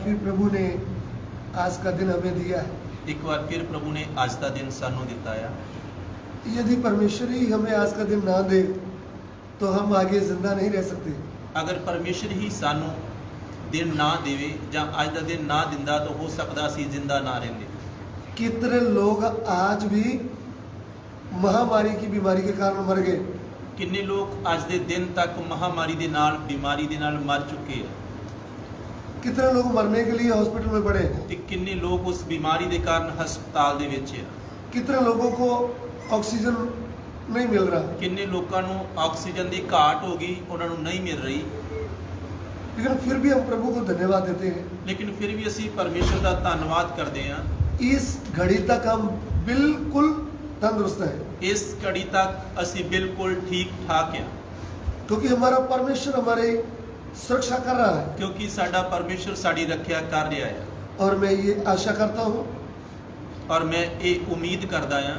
फिर प्रभु ने आज का दिन हमें दिया है। एक बार फिर प्रभु ने आज का दिन सानू दिताया। यदि परमेश्वर ही हमें आज का दिन ना दे तो हम आगे जिंदा नहीं रह सकते। अगर परमेश्वर ही सानू दिन ना देवे या आज का दिन ना दिंदा तो हो सकता असी जिंदा ना रहंदे। कितने लोग आज भी महामारी की बीमारी के कारण मर गए। किन्ने लोग आज के दिन तक महामारी के नाल बीमारी के नाल मर चुके हैं। कितने लोग मरने के लिए हॉस्पिटल में पड़े। ते किन्ने लोग उस बीमारी के कारण हस्पताल दे विच है। कितने लोगों को ऑक्सीजन नहीं मिल रहा। किन्ने लोगों को ऑक्सीजन की घाट हो गई, उन्होंने नहीं मिल रही। लेकिन फिर भी हम प्रभु को धन्यवाद देते हैं। लेकिन फिर भी असी परमेश्वर का धन्यवाद करते हैं। इस घड़ी तक हम बिल्कुल तंदुरुस्त हैं। इस घड़ी तक असी बिल्कुल ठीक ठाक हैं, क्योंकि हमारा परमेश्वर हमारी सुरक्षा कर रहा है। क्योंकि साडा परमेश्वर साड़ी रक्षा कर रहा है। और मैं ये आशा करता हूँ और मैं ये उम्मीद करता हाँ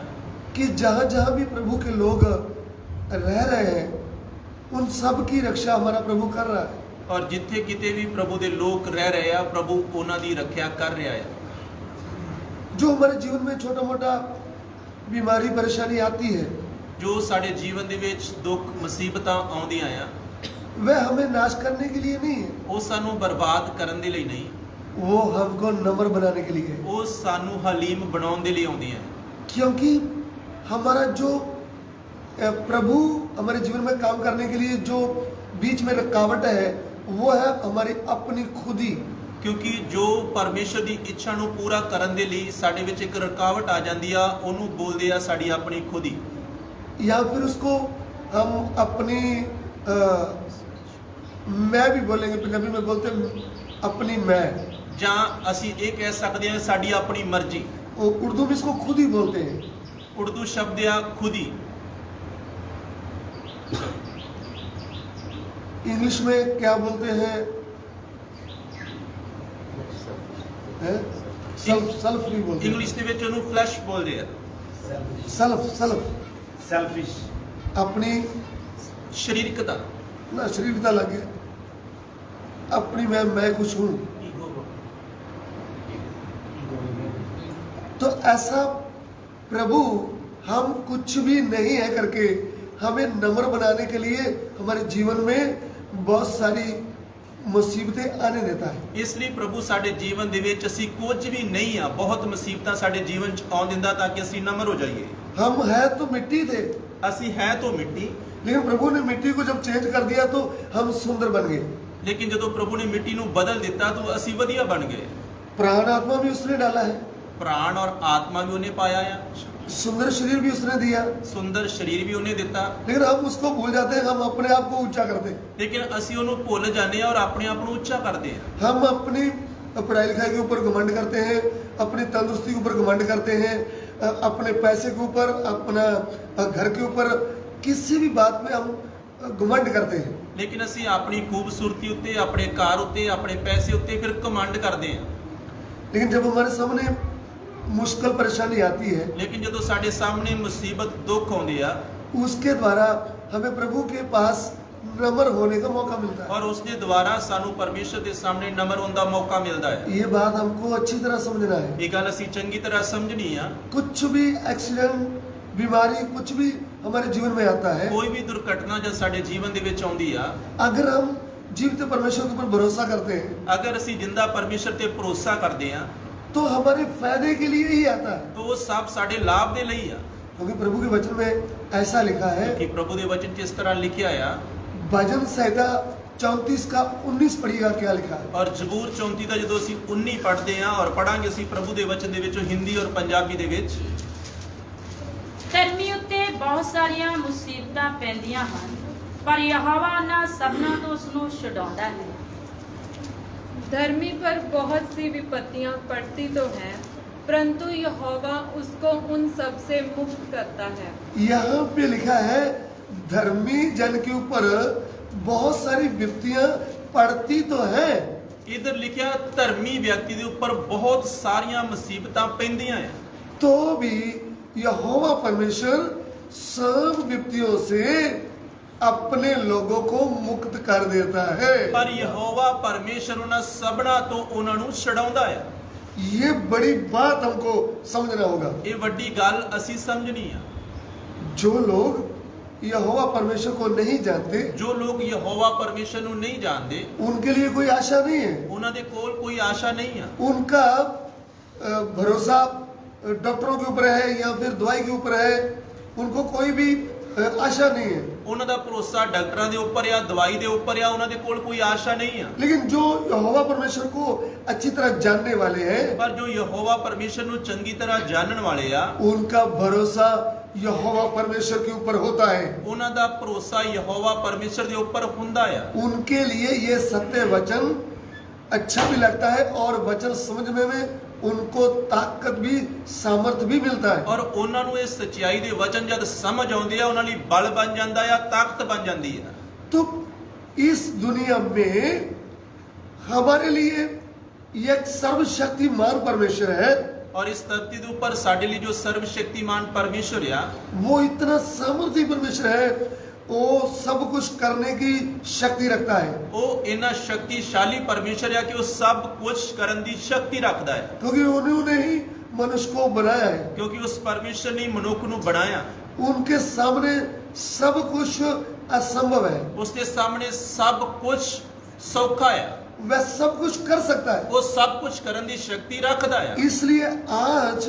कि जहाँ जहाँ भी प्रभु के लोग रह रहे हैं उन सब की रक्षा हमारा प्रभु कर रहा है। और जिथे किते भी प्रभु के लोग रह रहे हैं प्रभु उन्हां दी रक्षा कर रहा है। जो हमारे जीवन में छोटा मोटा बीमारी परेशानी आती है, जो साडे जीवन दे विच दुख मुसीबतां आउंदियां आ, वह हमें नाश करने के लिए नहीं है। वो सानू बर्बाद करन दे लई नहीं, वो हमको नम्र बनाने के लिए है। वो सानू हलीम बनाउण दे लई आउंदियां। क्योंकि हमारा जो प्रभु हमारे जीवन में काम करने के लिए जो बीच में रुकावट है वो है हमारी अपनी खुदी। क्योंकि जो परमेश्वर की इच्छा नू पूरा करन दे लई साडे विच एक रुकावट आ जांदी आ, ओनू बोलदे आ साडी अपनी खुदी। या फिर उसको हम अपनी मैं भी बोलेंगे, पंजाबी में बोलते हैं अपनी मैं, जां असी ये कह सकते हैं साडी अपनी मर्जी। उर्दू में इसको खुद ही बोलते हैं। उर्दू शब्द आ खुदी। इंग्लिश में क्या बोलते हैं? सेल्फ सेल्फ भी बोलते हैं। इंग्लिश दे विच ओनू फ्लैश बोलदे आ। सेल्फ सेल्फ सेल्फिश अपनी शरीरकता ना शरीरता लगे अपनी मैं कुछ हूं। तो ऐसा प्रभु हम कुछ भी नहीं है करके हमें नम्र बनाने के लिए हमारे जीवन में बहुत सारी मुसीबतें आने देता है। इसलिए प्रभु साडे जीवन दे विच असी कुछ भी नहीं आ, बहुत मुसीबतां साडे जीवन च आउण दिंदा ताकि असी नम्र हो जाइए। हम है तो मिट्टी थे, असी है तो मिट्टी, लेकिन प्रभु ने मिट्टी को जब चेंज कर दिया तो हम सुंदर बन गए। लेकिन जदों प्रभु ने मिट्टी नू बदल दिता तो असी वधिया बन गए। प्राण आत्मा भी उसने डाला है, प्राण और आत्मा भी उन्हें पाया है, सुंदर शरीर भी उसने दिया, सुंदर शरीर भी उन्हें दिता। लेकिन हम उसको भूल जाते हैं। हम अपने आप को ऊंचा करते हैं। लेकिन असी उन्होंने भुल जाने और अपने आप को ऊंचा करते हैं। हम अपनी पढ़ाई लिखाई के ऊपर घमंड करते हैं, अपनी तंदुरुस्ती के ऊपर घमंड करते हैं, अपने पैसे के ऊपर, अपना घर के ऊपर, किसी भी बात में हम घमंड करते हैं। लेकिन असी अपनी खूबसूरती उत्ते, अपने कार उत्ते, अपने पैसे उत्ते फिर कमांड करते हैं। लेकिन जब हमारे सामने मुश्किल परेशानी आती है, लेकिन जो साडे सामने मुसीबत दुख आउंदे आ, उसके द्वारा हमें प्रभु के पास नम्र होने का मौका मिलता है। और उसके द्वारा सानू परमेश्वर के सामने नम्र होने का मौका मिलता है। ये बात हमको अच्छी तरह समझना है। ये गल असी चंगी तरह समझनी है। कुछ भी एक्सीडेंट, बीमारी, कुछ भी हमारे जीवन में आता है, कोई भी दुर्घटना जब साडे जीवन दे विच आउंदी आ, अगर हम जीवित परमेश्वर के ऊपर भरोसा करते हैं अगर असी जिंदा परमेश्वर ते भरोसा करते हैं तो हमारे फायदे के लिए ही आता है। तो वो सब साडे लाभ दे लई आ। क्योंकि प्रभु के वचन में ऐसा लिखा है कि प्रभु दे वचन किस तरह लिखा आ। भजन संहिता 34 का 19 पढ़िएगा क्या लिखा है। और जबूर 34 का जो असी 19 पढ़ते हैं और पढ़ांगे असी प्रभु दे वचन दे विचों हिंदी और पंजाबी दे विच। ਧਰਮੀ ਉੱਤੇ ਬਹੁਤ ਸਾਰੀਆਂ ਮੁਸੀਬਤਾਂ ਪੈਂਦੀਆਂ ਹਨ ਪਰ ਯਹੋਵਾ ਉਹਨਾਂ ਸਭਨਾਂ ਤੋਂ ਉਸ ਨੂੰ ਛੁਡਾਉਂਦਾ ਹੈ। धर्मी पर बहुत सी विपत्तियां पड़ती तो हैं परंतु यहोवा उसको उन सब से मुक्त करता है। यहाँ पे लिखा है धर्मी जन के ऊपर बहुत सारी विपत्तियां पड़ती तो हैं। इधर लिखा धर्मी व्यक्ति के ऊपर बहुत सारिया मुसीबतां पैंदियां हैं, तो भी यहोवा परमेश्वर सब विपत्तियों से अपने लोगों को मुक्त कर देता है। ਪਰ ਯਹੋਵਾ ਪਰਮੇਸ਼ਰ ਉਹਨਾਂ ਸਭਨਾਂ ਤੋਂ ਉਹਨਾਂ ਨੂੰ ਛਡਾਉਂਦਾ ਆ। ये बड़ी बात हमको समझना होगा। ਇਹ ਵੱਡੀ ਗੱਲ ਅਸੀਂ ਸਮਝਣੀ ਆ। जो लोग यहोवा परमेश्वर को नहीं जानते, ਜੋ ਲੋਕ ਯਹੋਵਾ ਪਰਮੇਸ਼ਰ ਨੂੰ ਨਹੀਂ ਜਾਣਦੇ, उनके लिए कोई आशा नहीं है। ਉਹਨਾਂ ਦੇ ਕੋਲ ਕੋਈ ਆਸ਼ਾ ਨਹੀਂ ਆ। उनका भरोसा डॉक्टरों के ऊपर है या फिर दवाई के ऊपर है, उनको कोई भी आशा नहीं है। ਉਹਨਾਂ ਦਾ ਭਰੋਸਾ ਡਾਕਟਰਾਂ ਦੇ ਉੱਪਰ ਆ, ਦਵਾਈ ਦੇ ਉੱਪਰ ਆ, ਉਹਨਾਂ ਦੇ ਕੋਲ ਕੋਈ ਆਸ਼ਾ ਨਹੀਂ ਆ। लेकिन जो यहोवा परमेश्वर को अच्छी तरह जानने वाले हैं, ਪਰ ਜੋ ਯਹੋਵਾ ਪਰਮੇਸ਼ਰ ਨੂੰ ਚੰਗੀ ਤਰ੍ਹਾਂ ਜਾਣਨ ਵਾਲੇ ਆ, उनका भरोसा यहोवा परमेश्वर के ऊपर होता है। ਉਹਨਾਂ ਦਾ ਭਰੋਸਾ ਯਹੋਵਾ ਪਰਮੇਸ਼ਰ ਦੇ ਉੱਪਰ ਹੁੰਦਾ ਆ। उनके लिए ये सत्य वचन अच्छा भी लगता है और वचन समझने में उनको ताकत भी सामर्थ्य भी मिलता है। ਔਰ ਉਹਨਾਂ ਨੂੰ ਇਹ ਸੱਚਾਈ ਦੇ ਵਚਨ ਜਦ ਸਮਝ ਆਉਂਦੇ ਆ, ਉਹਨਾਂ ਲਈ ਬਲ ਬਣ ਜਾਂਦਾ ਆ, ਤਾਕਤ ਬਣ ਜਾਂਦੀ ਆ। तो इस दुनिया में हमारे लिए ये एक सर्वशक्तिमान परमेश्वर है। ਔਰ ਇਸ ਧਰਤੀ ਦੇ ਉੱਪਰ ਸਾਡੇ ਲਈ ਜੋ ਸਰਵ ਸ਼ਕਤੀਮਾਨ ਪਰਮੇਸ਼ਰ ਆ, वो इतना सामर्थ्य परमेश्वर है, वो सब कुछ करने की शक्ति रखता है। ਉਹ ਇੰਨਾ ਸ਼ਕਤੀਸ਼ਾਲੀ ਪਰਮੇਸ਼ਰ ਆ ਕਿ ਉਹ ਸਭ ਕੁਝ ਕਰਨ ਦੀ ਸ਼ਕਤੀ ਰੱਖਦਾ ਹੈ। क्योंकि उन्होंने ही मनुष्य को बनाया है। ਕਿਉਂਕਿ ਉਸ ਪਰਮੇਸ਼ਰ ਨੇ ਮਨੁੱਖ ਨੂੰ ਬਣਾਇਆ। उनके सामने सब कुछ असंभव है। ਉਸ ਦੇ ਸਾਹਮਣੇ ਸਭ ਕੁਝ ਸੌਖਾ ਆ। वह सब कुछ कर सकता है। ਉਹ ਸਭ ਕੁਝ ਕਰਨ ਦੀ ਸ਼ਕਤੀ ਰੱਖਦਾ ਆ। इसलिए आज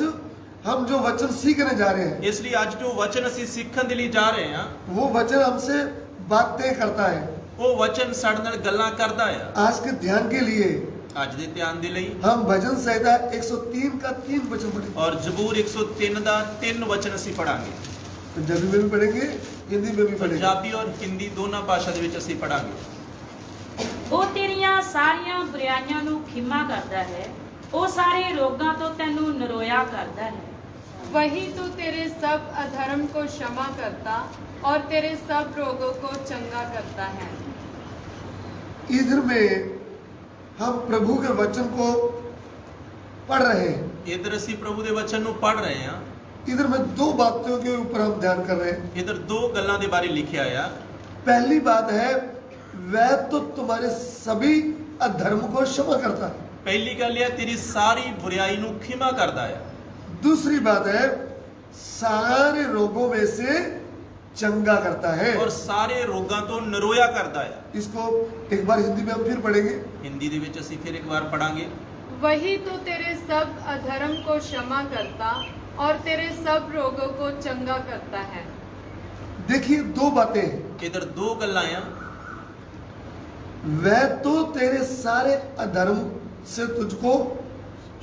हम जो वचन सीखने जा रहे हैं, ਇਸ ਲਈ ਅੱਜ ਜੋ ਵਚਨ ਅਸੀਂ ਸਿੱਖਣ ਦੇ ਲਈ ਜਾ ਰਹੇ ਹਾਂ, वो वचन हमसे बातें करता है। ਉਹ ਵਚਨ ਸਾਡੇ ਨਾਲ ਗੱਲਾਂ ਕਰਦਾ ਆ। आज के ध्यान के लिए ਅੱਜ ਦੇ ਧਿਆਨ ਦੇ ਲਈ हम भजन संहिता 103 का 3 वचन पढ़ेंगे। ਔਰ ਜ਼ਬੂਰ 103 ਦਾ 3 ਵਚਨ ਅਸੀਂ ਪੜਾਂਗੇ। पंजाबी में भी पढ़ेंगे, हिंदी में भी पढ़ेंगे। ਪੰਜਾਬੀ ਔਰ ਹਿੰਦੀ ਦੋਨਾਂ ਭਾਸ਼ਾ ਦੇ ਵਿੱਚ ਅਸੀਂ ਪੜਾਂਗੇ। ਉਹ ਤੇਰੀਆਂ ਸਾਰੀਆਂ ਬੁਰਾਈਆਂ ਨੂੰ ਖਿਮਾ ਕਰਦਾ ਹੈ, ਉਹ ਸਾਰੇ ਰੋਗਾਂ ਤੋਂ ਤੈਨੂੰ ਨਰੋਇਆ ਕਰਦਾ ਹੈ। वही तो तेरे सब अधर्म को क्षमा करता और तेरे सब रोगों को चंगा करता है। इधर में हम प्रभु के वचन को पढ़ रहे हैं। ਇਧਰ ਅਸੀਂ ਪ੍ਰਭੂ ਦੇ ਵਚਨ ਨੂੰ ਪੜ ਰਹੇ ਹਾਂ। इधर में दो बातों के ऊपर हम ध्यान कर रहे हैं। ਇਧਰ ਦੋ ਗੱਲਾਂ ਦੇ ਬਾਰੇ ਲਿਖਿਆ ਆ। पहली बात है, वह तो तुम्हारे सभी अधर्म को क्षमा करता है। ਪਹਿਲੀ ਗੱਲ ਇਹ ਤੇਰੀ ਸਾਰੀ ਬੁਰਾਈ ਨੂੰ ਖਿਮਾ ਕਰਦਾ ਆ। दूसरी बात है, सारे रोगों में से चंगा करता है। ਔਰ ਸਾਰੇ ਰੋਗਾਂ ਤੋਂ ਨਰੋਇਆ ਕਰਦਾ ਆ। इसको एक बार हिंदी में हम फिर पढ़ेंगे। ਹਿੰਦੀ ਦੇ ਵਿੱਚ ਅਸੀਂ ਫਿਰ ਇੱਕ ਵਾਰ ਪੜਾਂਗੇ। वही तो तेरे सब अधर्म को क्षमा करता और तेरे सब रोगों को चंगा करता है। देखिए दो बातें हैं। ਇਧਰ ਦੋ ਗੱਲਾਂ ਆ। वह तो तेरे सारे अधर्म से तुझको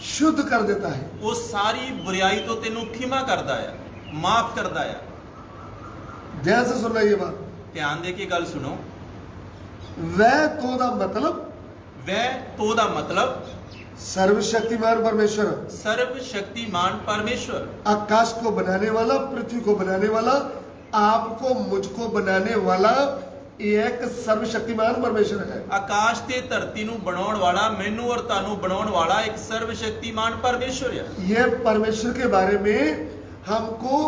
शुद्ध कर देता है। ਉਹ ਸਾਰੀ ਬੁਰਾਈ ਤੋਂ ਤੈਨੂੰ ਖਿਮਾ ਕਰਦਾ ਆ, ਮਾਫ ਕਰਦਾ ਆ। ध्यान से सुनना ये बात। ਧਿਆਨ ਦੇ ਕੇ ਗੱਲ ਸੁਣੋ। वह तो का मतलब ਵੈ ਤੋ ਦਾ ਮਤਲਬ सर्वशक्तिमान परमेश्वर, सर्व शक्तिमान परमेश्वर, आकाश को बनाने वाला, पृथ्वी को बनाने वाला, आपको मुझको बनाने वाला एक सर्वशक्तिमान परमेश्वर है। आकाश ते धरती ਨੂੰ ਬਣਾਉਣ ਵਾਲਾ, ਮੈਨੂੰ ਔਰ ਤੁਹਾਨੂੰ ਬਣਾਉਣ ਵਾਲਾ ਇੱਕ ਸਰਵ ਸ਼ਕਤੀਮਾਨ ਪਰਮੇਸ਼ਵਰ ਹੈ। ये परमेश्वर के बारे में हमको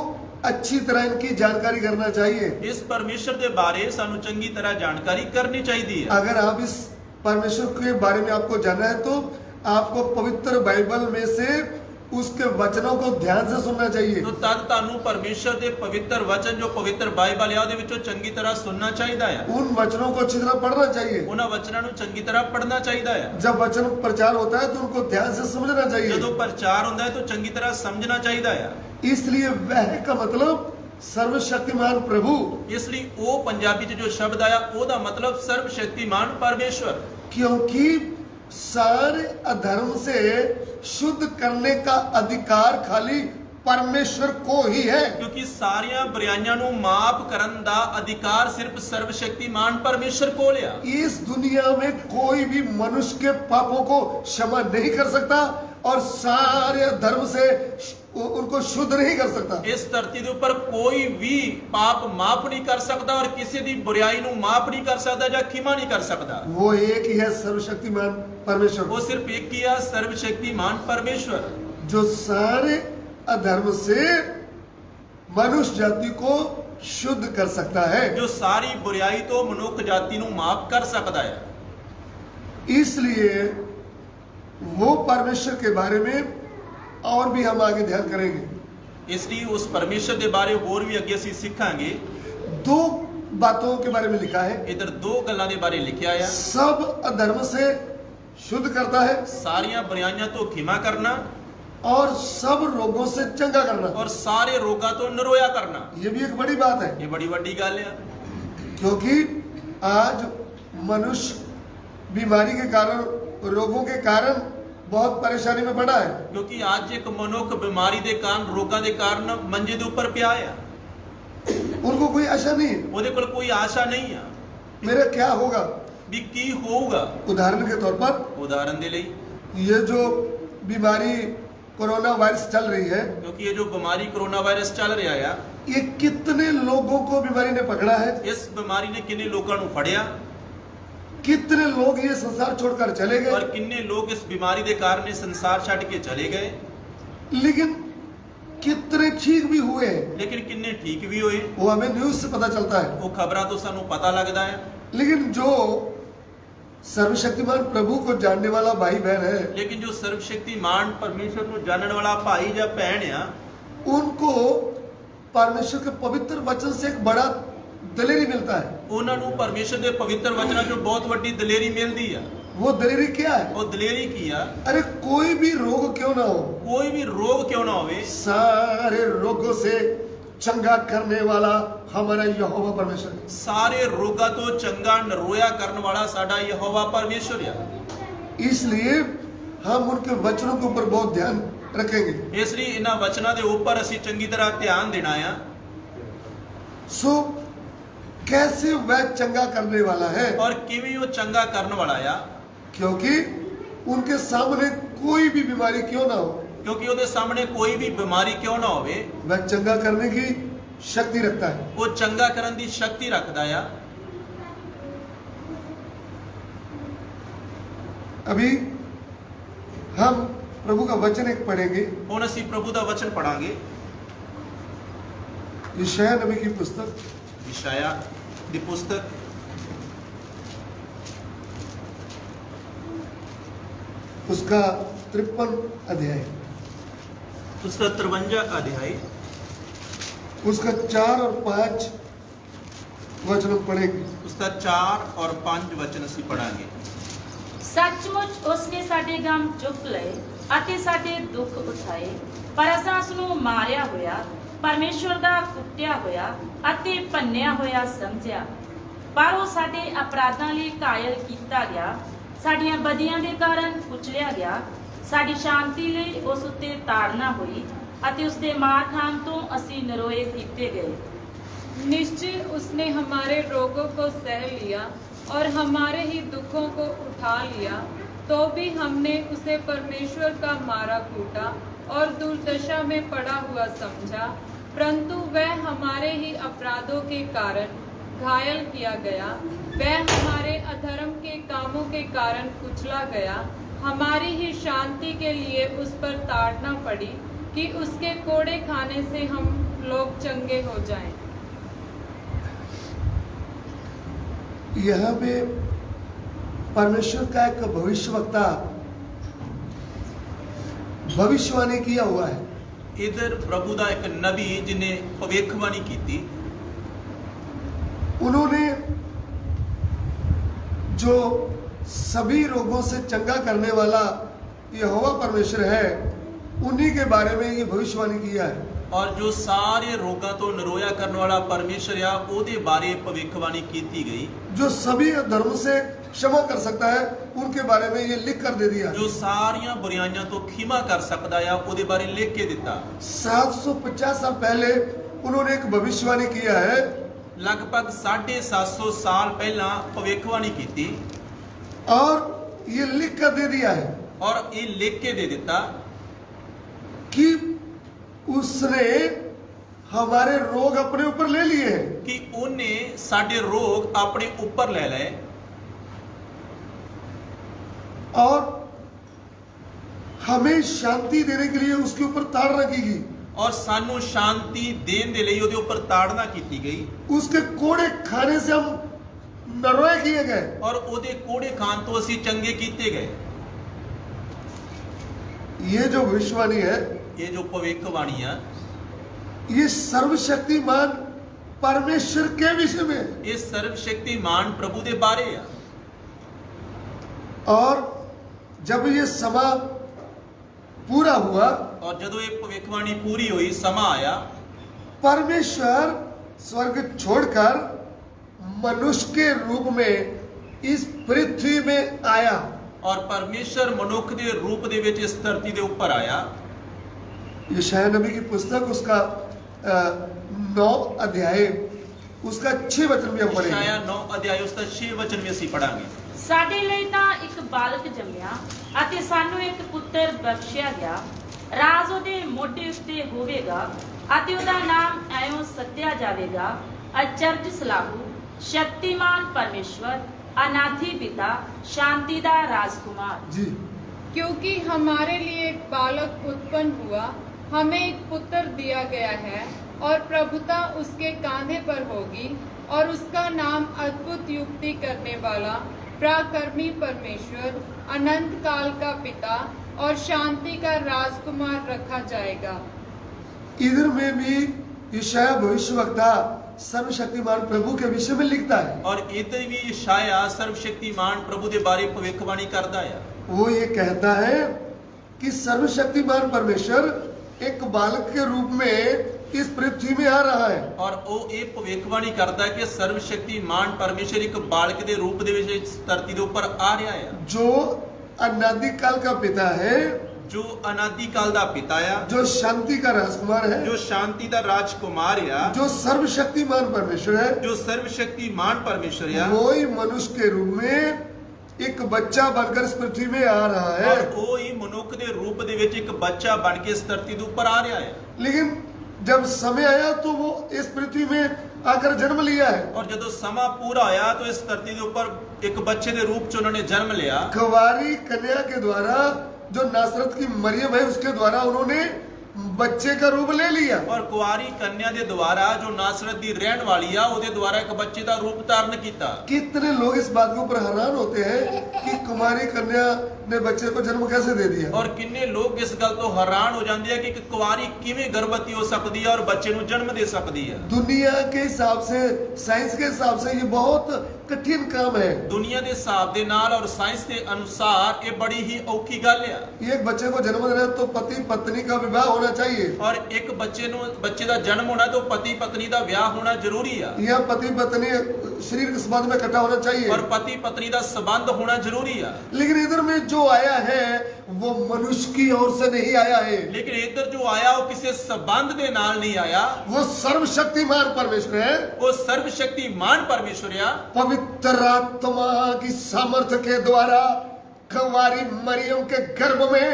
अच्छी तरह इनकी जानकारी करना चाहिए। ਇਸ ਪਰਮੇਸ਼ਰ ਦੇ ਬਾਰੇ ਸਾਨੂੰ ਚੰਗੀ ਤਰ੍ਹਾਂ ਜਾਣਕਾਰੀ ਕਰਨੀ ਚਾਹੀਦੀ ਹੈ। अगर आप इस परमेश्वर के बारे में आपको जानना है तो आपको पवित्र बाइबल में से उसके वचनों को ध्यान से सुनना चाहिए। तो तद ਤੁਹਾਨੂੰ ਪਰਮੇਸ਼ਰ ਦੇ ਪਵਿੱਤਰ ਵਚਨ ਜੋ ਪਵਿੱਤਰ ਬਾਈਬਲ ਹੈ ਉਹਦੇ ਵਿੱਚੋਂ ਚੰਗੀ ਤਰ੍ਹਾਂ ਸੁਣਨਾ ਚਾਹੀਦਾ ਹੈ। उन वचनों को अच्छी तरह पढ़ना चाहिए। ਉਹਨਾਂ ਵਚਨਾਂ ਨੂੰ ਚੰਗੀ ਤਰ੍ਹਾਂ ਪੜ੍ਹਨਾ ਚਾਹੀਦਾ ਹੈ। जब वचन प्रचार होता है तो उनको ध्यान से समझना चाहिए। ਜਦੋਂ ਪ੍ਰਚਾਰ ਹੁੰਦਾ ਹੈ ਤਾਂ ਚੰਗੀ ਤਰ੍ਹਾਂ ਸਮਝਣਾ ਚਾਹੀਦਾ ਹੈ। इसलिए वह का मतलब सर्वशक्तिमान प्रभु, ਇਸ ਲਈ ਉਹ ਪੰਜਾਬੀ 'ਚ ਜੋ ਸ਼ਬਦ ਆਇਆ ਉਹਦਾ ਮਤਲਬ ਸਰਵ ਸ਼ਕਤੀਮਾਨ ਪਰਮੇਸ਼ਵਰ, क्योंकि सारे अधर्म से शुद्ध करने का अधिकार खाली परमेश्वर को ही है। ਕਿਉਂਕਿ ਸਾਰੀਆਂ ਬੁਰਾਈਆਂ ਨੂੰ ਮਾਫ ਕਰਨ ਦਾ ਅਧਿਕਾਰ ਸਿਰਫ ਸਰਵ ਸ਼ਕਤੀਮਾਨ ਪਰਮੇਸ਼ਰ ਕੋਲ ਆ। इस दुनिया में कोई भी मनुष्य के पापों को क्षमा नहीं कर सकता और सारे धर्म से उनको शुद्ध नहीं कर सकता। ਇਸ ਧਰਤੀ ਦੇ ਉੱਪਰ ਕੋਈ ਵੀ ਪਾਪ ਮਾਫ ਨਹੀਂ ਕਰ ਸਕਦਾ ਔਰ ਕਿਸੇ ਦੀ ਬੁਰਾਈ ਨੂੰ ਮਾਫ ਨਹੀਂ ਕਰ ਸਕਦਾ ਜਾਂ ਖਿਮਾ ਨਹੀਂ ਕਰ ਸਕਦਾ। वो एक ही है सर्वशक्तिमान परमेश्वर, ਉਹ ਸਿਰਫ ਇੱਕ ਹੀ ਆ, ਸਰਵ ਸ਼ਕਤੀਮਾਨ ਪਰਮੇਸ਼ਵਰ, जो सारे अधर्म से मनुष्य जाति को शुद्ध कर सकता है। ਜੋ ਸਾਰੀ ਬੁਰਾਈ ਤੋਂ ਮਨੁੱਖ ਜਾਤੀ ਨੂੰ ਮਾਫ ਕਰ ਸਕਦਾ ਹੈ। इसलिए वो परमेश्वर के बारे में और भी हम आगे ध्यान करेंगे। ਇਸ ਲਈ ਉਸ ਪਰਮੇਸ਼ਰ ਦੇ ਬਾਰੇ ਹੋਰ ਵੀ ਅੱਗੇ ਅਸੀਂ ਸਿੱਖਾਂਗੇ। दो बातों के बारे में लिखा है। ਇਧਰ ਦੋ ਗੱਲਾਂ ਦੇ ਬਾਰੇ ਲਿਖਿਆ ਆ। सब अधर्म से शुद्ध करता है ਸਾਰੀਆਂ ਬੁਰਾਈਆਂ ਤੋਂ ਖਿਮਾ ਕਰਨਾ और सब रोगों से चंगा करना। ਔਰ ਸਾਰੇ ਰੋਗਾਂ ਤੋਂ ਨਿਰੋਇਆ ਕਰਨਾ। ये भी एक बड़ी बात है, ਇਹ ਬੜੀ ਵੱਡੀ ਗੱਲ ਆ। क्योंकि आज मनुष्य बीमारी के कारण, रोगों के कारण बहुत परेशानी में पड़ा है। ਕਿਉਂਕਿ ਅੱਜ ਇੱਕ ਮਨੁੱਖ ਬਿਮਾਰੀ ਦੇ ਕਾਰਨ ਰੋਗਾਂ ਦੇ ਕਾਰਨ ਮੰਜੇ ਦੇ ਉੱਪਰ ਪਿਆ ਆ। उनको कोई आशा नहीं है ਉਹਦੇ ਕੋਲ ਕੋਈ ਆਸ਼ਾ ਨਹੀਂ ਆ मेरा क्या होगा। ਵੀ ਕੀ ਹੋਊਗਾ। उदाहरण के तौर पर ਉਦਾਹਰਨ ਦੇ ਲਈ ये जो बीमारी कोरोना वायरस चल रही है, ਕਿਉਂਕਿ ਇਹ ਜੋ ਬਿਮਾਰੀ ਕੋਰੋਨਾ ਵਾਇਰਸ ਚੱਲ ਰਿਹਾ ਆ, ये कितने लोगों को बीमारी ने पकड़ा है। ਇਸ ਬਿਮਾਰੀ ਨੇ ਕਿੰਨੇ ਲੋਕਾਂ ਨੂੰ ਫੜਿਆ कितने लोग ये संसार छोड़कर चले ਔਰ गए। ਕਿੰਨੇ ਲੋਕ ਇਸ ਬਿਮਾਰੀ ਦੇ ਕਾਰਨ ਇਹ ਸੰਸਾਰ ਛੱਡ ਕੇ ਚਲੇ ਗਏ। लेकिन कितने ठीक भी हुए हैं, ਲੇਕਿਨ ਕਿੰਨੇ ਠੀਕ ਵੀ ਹੋਏ वो हमें न्यूज से पता चलता है। ਉਹ ਖਬਰਾਂ ਤੋਂ ਸਾਨੂੰ ਪਤਾ ਲੱਗਦਾ ਹੈ। लेकिन जो सर्वशक्तिमान प्रभु को जानने वाला भाई बहन है, ਲੇਕਿਨ ਜੋ ਸਰਵਸ਼ਕਤੀਮਾਨ ਪਰਮੇਸ਼ਰ ਨੂੰ ਜਾਣਨ ਵਾਲਾ ਭਾਈ ਜਾਂ ਭੈਣ ਆ, उनको परमेश्वर के पवित्र वचन से एक बड़ा दलेरी मिलता है। ਉਹਨਾਂ ਨੂੰ ਪਰਮੇਸ਼ਰ ਦੇ ਪਵਿੱਤਰ ਵਚਨਾਂ 'ਚੋਂ ਬਹੁਤ ਵੱਡੀ ਦਲੇਰੀ ਮਿਲਦੀ ਆ। वो दलेरी क्या है? ਉਹ ਦਲੇਰੀ ਕੀ ਆ? अरे कोई भी रोग क्यों ना हो, ਕੋਈ ਵੀ ਰੋਗ ਕਿਉਂ ਨਾ ਹੋਵੇ, सारे रोगों से चंगा करने वाला हमारा यहोवा परमेश्वर है। ਸਾਰੇ ਰੋਗਾਂ ਤੋਂ ਚੰਗਾ ਨਿਰੋਇਆ ਕਰਨ ਵਾਲਾ ਸਾਡਾ ਯਹੋਵਾ ਪਰਮੇਸ਼ਰ ਆ। इसलिए हम उनके वचनों के ऊपर बहुत ध्यान रखेंगे। ਇਸ ਲਈ ਇਹਨਾਂ ਵਚਨਾਂ ਦੇ ਉੱਪਰ ਅਸੀਂ ਚੰਗੀ ਤਰ੍ਹਾਂ ਧਿਆਨ ਦੇਣਾ ਆ। सो कैसे वह चंगा करने वाला है? ਔਰ ਕਿਵੇਂ ਉਹ ਚੰਗਾ ਕਰਨ ਵਾਲਾ ਆ, क्योंकि उनके सामने कोई भी बीमारी क्यों ना हो, ਕਿਉਂਕਿ ਉਹਦੇ ਸਾਹਮਣੇ ਕੋਈ ਵੀ ਬਿਮਾਰੀ ਕਿਉਂ ਨਾ ਹੋਵੇ, वह चंगा करने की शक्ति रखता है। ਉਹ ਚੰਗਾ ਕਰਨ ਦੀ ਸ਼ਕਤੀ ਰੱਖਦਾ ਆ। अभी हम प्रभु का वचन एक पढ़ेंगे, ਹੁਣ ਅਸੀਂ ਪ੍ਰਭੂ ਦਾ ਵਚਨ ਪੜਾਂਗੇ। यशायाह नबी की पुस्तक, ਯਸ਼ਾਇਆ ਦੀ ਪੁਸਤਕ उसका 53 अध्याय, ਉਸਦਾ 53 ਅਧਿਆਇ उसका 4 और 5 वचन पढ़ेंगे। ਉਸਦਾ 4 ਔਰ 5 ਵਚਨ ਅਸੀਂ ਪੜਾਂਗੇ। ਸੱਚਮੁੱਚ ਉਸਨੇ ਸਾਡੇ ਗਮ ਚੁੱਕ ਲਏ ਅਤੇ ਸਾਡੇ ਦੁੱਖ ਉਠਾਏ, ਪਰ ਅਸਾਂ ਉਸ ਨੂੰ ਮਾਰਿਆ ਹੋਇਆ, ਪਰਮੇਸ਼ਵਰ ਦਾ ਕੁੱਟਿਆ ਹੋਇਆ ਅਤੇ ਭੰਨਿਆ ਹੋਇਆ ਸਮਝਿਆ। ਪਰ ਉਹ ਸਾਡੇ ਅਪਰਾਧਾਂ ਲਈ ਕਾਇਲ ਕੀਤਾ ਗਿਆ, ਸਾਡੀਆਂ ਬਦੀਆਂ ਦੇ ਕਾਰਨ ਕੁਚਲਿਆ ਗਿਆ। ਸਾਡੀ ਸ਼ਾਂਤੀ ਲਈ ਉਸ ਉੱਤੇ ਤਾੜਨਾ ਹੋਈ ਅਤੇ ਉਸ ਦੇ ਮਾਰ ਖਾਣ ਤੋਂ ਅਸੀਂ ਨਿਰੋਏ ਕੀਤੇ ਗਏ। निश्चय उसने हमारे रोगों को सह लिया और हमारे ही दुखों को उठा लिया, तो भी हमने उसे परमेश्वर का मारा कूटा और दुर्दशा में पड़ा हुआ समझा। परंतु वह हमारे ही अपराधों के कारण घायल किया गया, वह हमारे अधर्म के कामों के कारण कुचला गया। हमारी ही शांति के लिए उस पर ताड़ना पड़ी कि उसके कोड़े खाने से हम लोग चंगे हो जाएं। यहाँ पे परमेश्वर का एक भविष्यवक्ता भविष्यवाणी किया हुआ है। ਇਧਰ ਪ੍ਰਭੂ ਦਾ ਇੱਕ ਨਬੀ ਜਿਨੇ ਭਵਿੱਖਬਾਣੀ ਕੀਤੀ। उन्होंने जो सभी रोगों से चंगा करने वाला यहोवा परमेश्वर है, उन्हीं के बारे में ये भविष्यवाणी किया है। ਔਰ ਜੋ ਸਾਰੇ ਰੋਗਾਂ ਤੋਂ ਨਿਰੋਇਆ ਕਰਨ ਵਾਲਾ ਪਰਮੇਸ਼ਰ ਆ, ਉਹਦੇ ਬਾਰੇ ਭਵਿੱਖਬਾਣੀ ਕੀਤੀ ਗਈ। जो सभी धर्म से क्षमा कर सकता है, उनके बारे में ये लिख कर दे दिया। ਜੋ ਸਾਰੀਆਂ ਬੁਰਾਈਆਂ ਤੋਂ ਖਿਮਾ ਕਰ ਸਕਦਾ ਆ, ਉਹਦੇ ਬਾਰੇ ਲਿਖ ਕੇ ਦਿੱਤਾ। 750 साल पहले उन्होंने एक भविष्यवाणी किया है, ਲਗਭਗ 750 ਸਾਲ ਪਹਿਲਾਂ ਭਵਿੱਖਬਾਣੀ ਕੀਤੀ और ये लिख कर दे दिया है ਔਰ ਇਹ ਲਿਖ ਕੇ ਦੇ ਦਿੱਤਾ कि उसने हमारे रोग अपने ऊपर ले लिए हैं। ਕਿ ਉਹਨੇ ਸਾਡੇ ਰੋਗ ਆਪਣੇ ਉੱਪਰ ਲੈ ਲਏ और हमें शांति देने के लिए उसके ऊपर ताड़ना की गई। ਔਰ ਸਾਨੂੰ ਸ਼ਾਂਤੀ ਦੇਣ ਦੇ ਲਈ ਉਹਦੇ ਉੱਪਰ ਤਾੜਨਾ ਕੀਤੀ ਗਈ उसके कोड़े खाने से हम नरोए किए गए। ਔਰ ਉਹਦੇ ਕੋੜੇ ਖਾਣ ਤੋਂ ਅਸੀਂ ਚੰਗੇ ਕੀਤੇ ਗਏ। ये जो भविष्यवाणी है, ਇਹ ਜੋ ਭਵਿੱਖਬਾਣੀ ਆ ये सर्वशक्तिमान परमेश्वर के विषय में है। ਇਹ ਸਰਵਸ਼ਕਤੀਮਾਨ ਪ੍ਰਭੂ ਦੇ ਬਾਰੇ ਆ। और जब ये समा पूरा हुआ, ਔਰ ਜਦੋਂ ਇਹ ਭਵਿੱਖਬਾਣੀ ਪੂਰੀ ਹੋਈ, ਸਮਾਂ ਆਇਆ, परमेश्वर स्वर्ग छोड़कर मनुष्य के रूप में इस पृथ्वी में आया। ਔਰ ਪਰਮੇਸ਼ਰ ਮਨੁੱਖ ਦੇ ਰੂਪ ਦੇ ਵਿੱਚ ਇਸ ਧਰਤੀ ਦੇ ਉੱਪਰ ਆਇਆ। यशायाह नबी की पुस्तक उसका 9 अध्याय उसका 6 वचन भी हम पढ़ेंगे। ਯਸ਼ਾਇਆ 9 ਅਧਿਆਇ ਉਸ ਦਾ 6 ਵਚਨ ਵੀ ਅਸੀਂ ਪੜਾਂਗੇ। ਸਾਡੇ ਲਈ ਤਾਂ ਇੱਕ ਬਾਲਕ ਜੰਮਿਆ ਅਤੇ ਸਾਨੂੰ ਇੱਕ ਪੁੱਤਰ ਬਖਸ਼ਿਆ ਗਿਆ। ਰਾਜ ਉਹਦੇ ਮੋਢੇ ਉੱਤੇ ਹੋਵੇਗਾ ਅਤੇ ਉਹਦਾ ਨਾਮ ਐਉਂ ਸੱਦਿਆ ਜਾਵੇਗਾ, ਅਚਰਜ ਸਲਾਹੂ, ਸ਼ਕਤੀਮਾਨ ਪਰਮੇਸ਼ਵਰ, ਅਨਾਥੀ ਪਿਤਾ, शांति ਦਾ राजकुमार। जी, क्योंकि हमारे लिए एक बालक उत्पन्न हुआ, हमें एक पुत्र दिया गया है और प्रभुता उसके कांधे पर होगी और उसका नाम अद्भुत युक्ति करने वाला, पराक्रमी परमेश्वर, अनंत काल का पिता और शांति का राजकुमार रखा जाएगा। इधर में भी यशायाह भविष्यवक्ता सर्वशक्तिमान प्रभु के विषय में लिखता है। ਔਰ ਇੱਧਰ ਵੀ ਯਸ਼ਾਇਆ ਸਰਵਸ਼ਕਤੀਮਾਨ ਪ੍ਰਭੂ ਦੇ ਬਾਰੇ ਭਵਿੱਖਬਾਣੀ ਕਰਦਾ ਆ। वो ये कहता है कि सर्वशक्तिमान परमेश्वर एक बालक के रूप में इस पृथ्वी में आ रहा है। ਔਰ ਉਹ ਇਹ ਭਵਿੱਖਬਾਣੀ ਕਰਦਾ ਕਿ ਸਰਵਸ਼ਕਤੀਮਾਨ ਪਰਮੇਸ਼ਰ ਇੱਕ ਬਾਲਕ ਦੇ ਰੂਪ ਦੇ ਵਿੱਚ ਇਸ ਧਰਤੀ ਦੇ ਉੱਪਰ ਆ ਰਿਹਾ ਆ, जो अनादिकाल का पिता है, ਜੋ ਅਨਾਦਿ ਕਾਲ ਦਾ ਪਿਤਾ ਆ, जो शांति का राजकुमार है, ਜੋ ਸ਼ਾਂਤੀ ਦਾ ਰਾਜਕੁਮਾਰ ਆ, जो सर्वशक्तिमान परमेश्वर है, ਜੋ ਸਰਵਸ਼ਕਤੀਮਾਨ ਪਰਮੇਸ਼ਰ ਆ, वो ही मनुष्य के रूप में एक बच्चा बनकर इस पृथ्वी में आ रहा है। ਔਰ ਉਹ ਹੀ ਮਨੁੱਖ ਦੇ ਰੂਪ ਦੇ ਵਿੱਚ ਇੱਕ ਬੱਚਾ ਬਣ ਕੇ ਇਸ ਧਰਤੀ ਦੇ ਉੱਪਰ ਆ ਰਿਹਾ ਹੈ। लेकिन जब समय आया तो वो इस पृथ्वी में आकर जन्म लिया है। ਔਰ ਜਦੋਂ ਸਮਾਂ ਪੂਰਾ ਹੋਇਆ ਤਾਂ ਇਸ ਧਰਤੀ ਦੇ ਉੱਪਰ ਇੱਕ ਬੱਚੇ ਦੇ ਰੂਪ 'ਚ ਉਹਨਾਂ ਨੇ ਜਨਮ ਲਿਆ। कुंवारी कन्या के द्वारा, जो नासरत की मरियम है, उसके द्वारा उन्होंने बच्चे का रूप ले लिया। ਔਰ ਕੁਆਰੀ ਕੰਨਿਆ ਦੇ ਦੁਆਰਾ ਜੋ ਨਾਸਰਤ ਦੀ ਰਹਿਣ ਵਾਲੀ ਆ ਉਹਦੇ ਦੁਆਰਾ ਇੱਕ ਬੱਚੇ ਦਾ ਰੂਪ ਧਾਰਨ ਕੀਤਾ। कितने लोग इस बात के ऊपर हैरान होते हैं कि कुमारी कन्या ने बच्चे को जन्म कैसे दे दिया। ਔਰ ਕਿੰਨੇ ਲੋਕ ਇਸ ਗੱਲ ਤੋਂ ਹੈਰਾਨ ਹੋ ਜਾਂਦੇ ਆ ਕਿ ਇੱਕ ਕੁਆਰੀ ਕਿਵੇਂ ਗਰਭਵਤੀ ਹੋ ਸਕਦੀ ਹੈ ਔਰ ਬੱਚੇ ਨੂੰ ਜਨਮ ਦੇ ਸਕਦੀ ਹੈ। दुनिया के हिसाब से, साइंस के हिसाब से ये बहुत कठिन काम है। ਦੁਨੀਆ ਦੇ ਹਿਸਾਬ ਦੇ ਨਾਲ ਔਰ ਸਾਇੰਸ ਦੇ ਅਨੁਸਾਰ ਇਹ ਬੜੀ ਹੀ ਔਖੀ ਗੱਲ ਆ। ये एक बच्चे को जन्म देना है तो पति पत्नी का विवाह होना चाहिए। ਔਰ ਇੱਕ ਬੱਚੇ ਦਾ ਜਨਮ ਹੋਣਾ ਤਾਂ ਪਤੀ ਪਤਨੀ ਦਾ ਵਿਆਹ ਹੋਣਾ ਜ਼ਰੂਰੀ ਆ। यह पति पत्नी शरीर के संबंध में इकट्ठा होना चाहिए। ਔਰ ਪਤੀ ਪਤਨੀ ਦਾ ਸੰਬੰਧ ਹੋਣਾ ਜ਼ਰੂਰੀ ਆ। लेकिन इधर में जो आया है वो मनुष्य की ओर से नहीं आया है। ਲੇਕਿਨ ਇੱਧਰ ਜੋ ਆਇਆ ਉਹ ਕਿਸੇ ਸੰਬੰਧ ਦੇ ਨਾਲ ਨਹੀਂ ਆਇਆ। वो सर्वशक्तिमान परमेश्वर है। ਉਹ ਸਰਵਸ਼ਕਤੀਮਾਨ ਪਰਮੇਸ਼ਰ ਆ। पवित्र आत्मा की सामर्थ्य के द्वारा कुंवारी मरियम के गर्भ में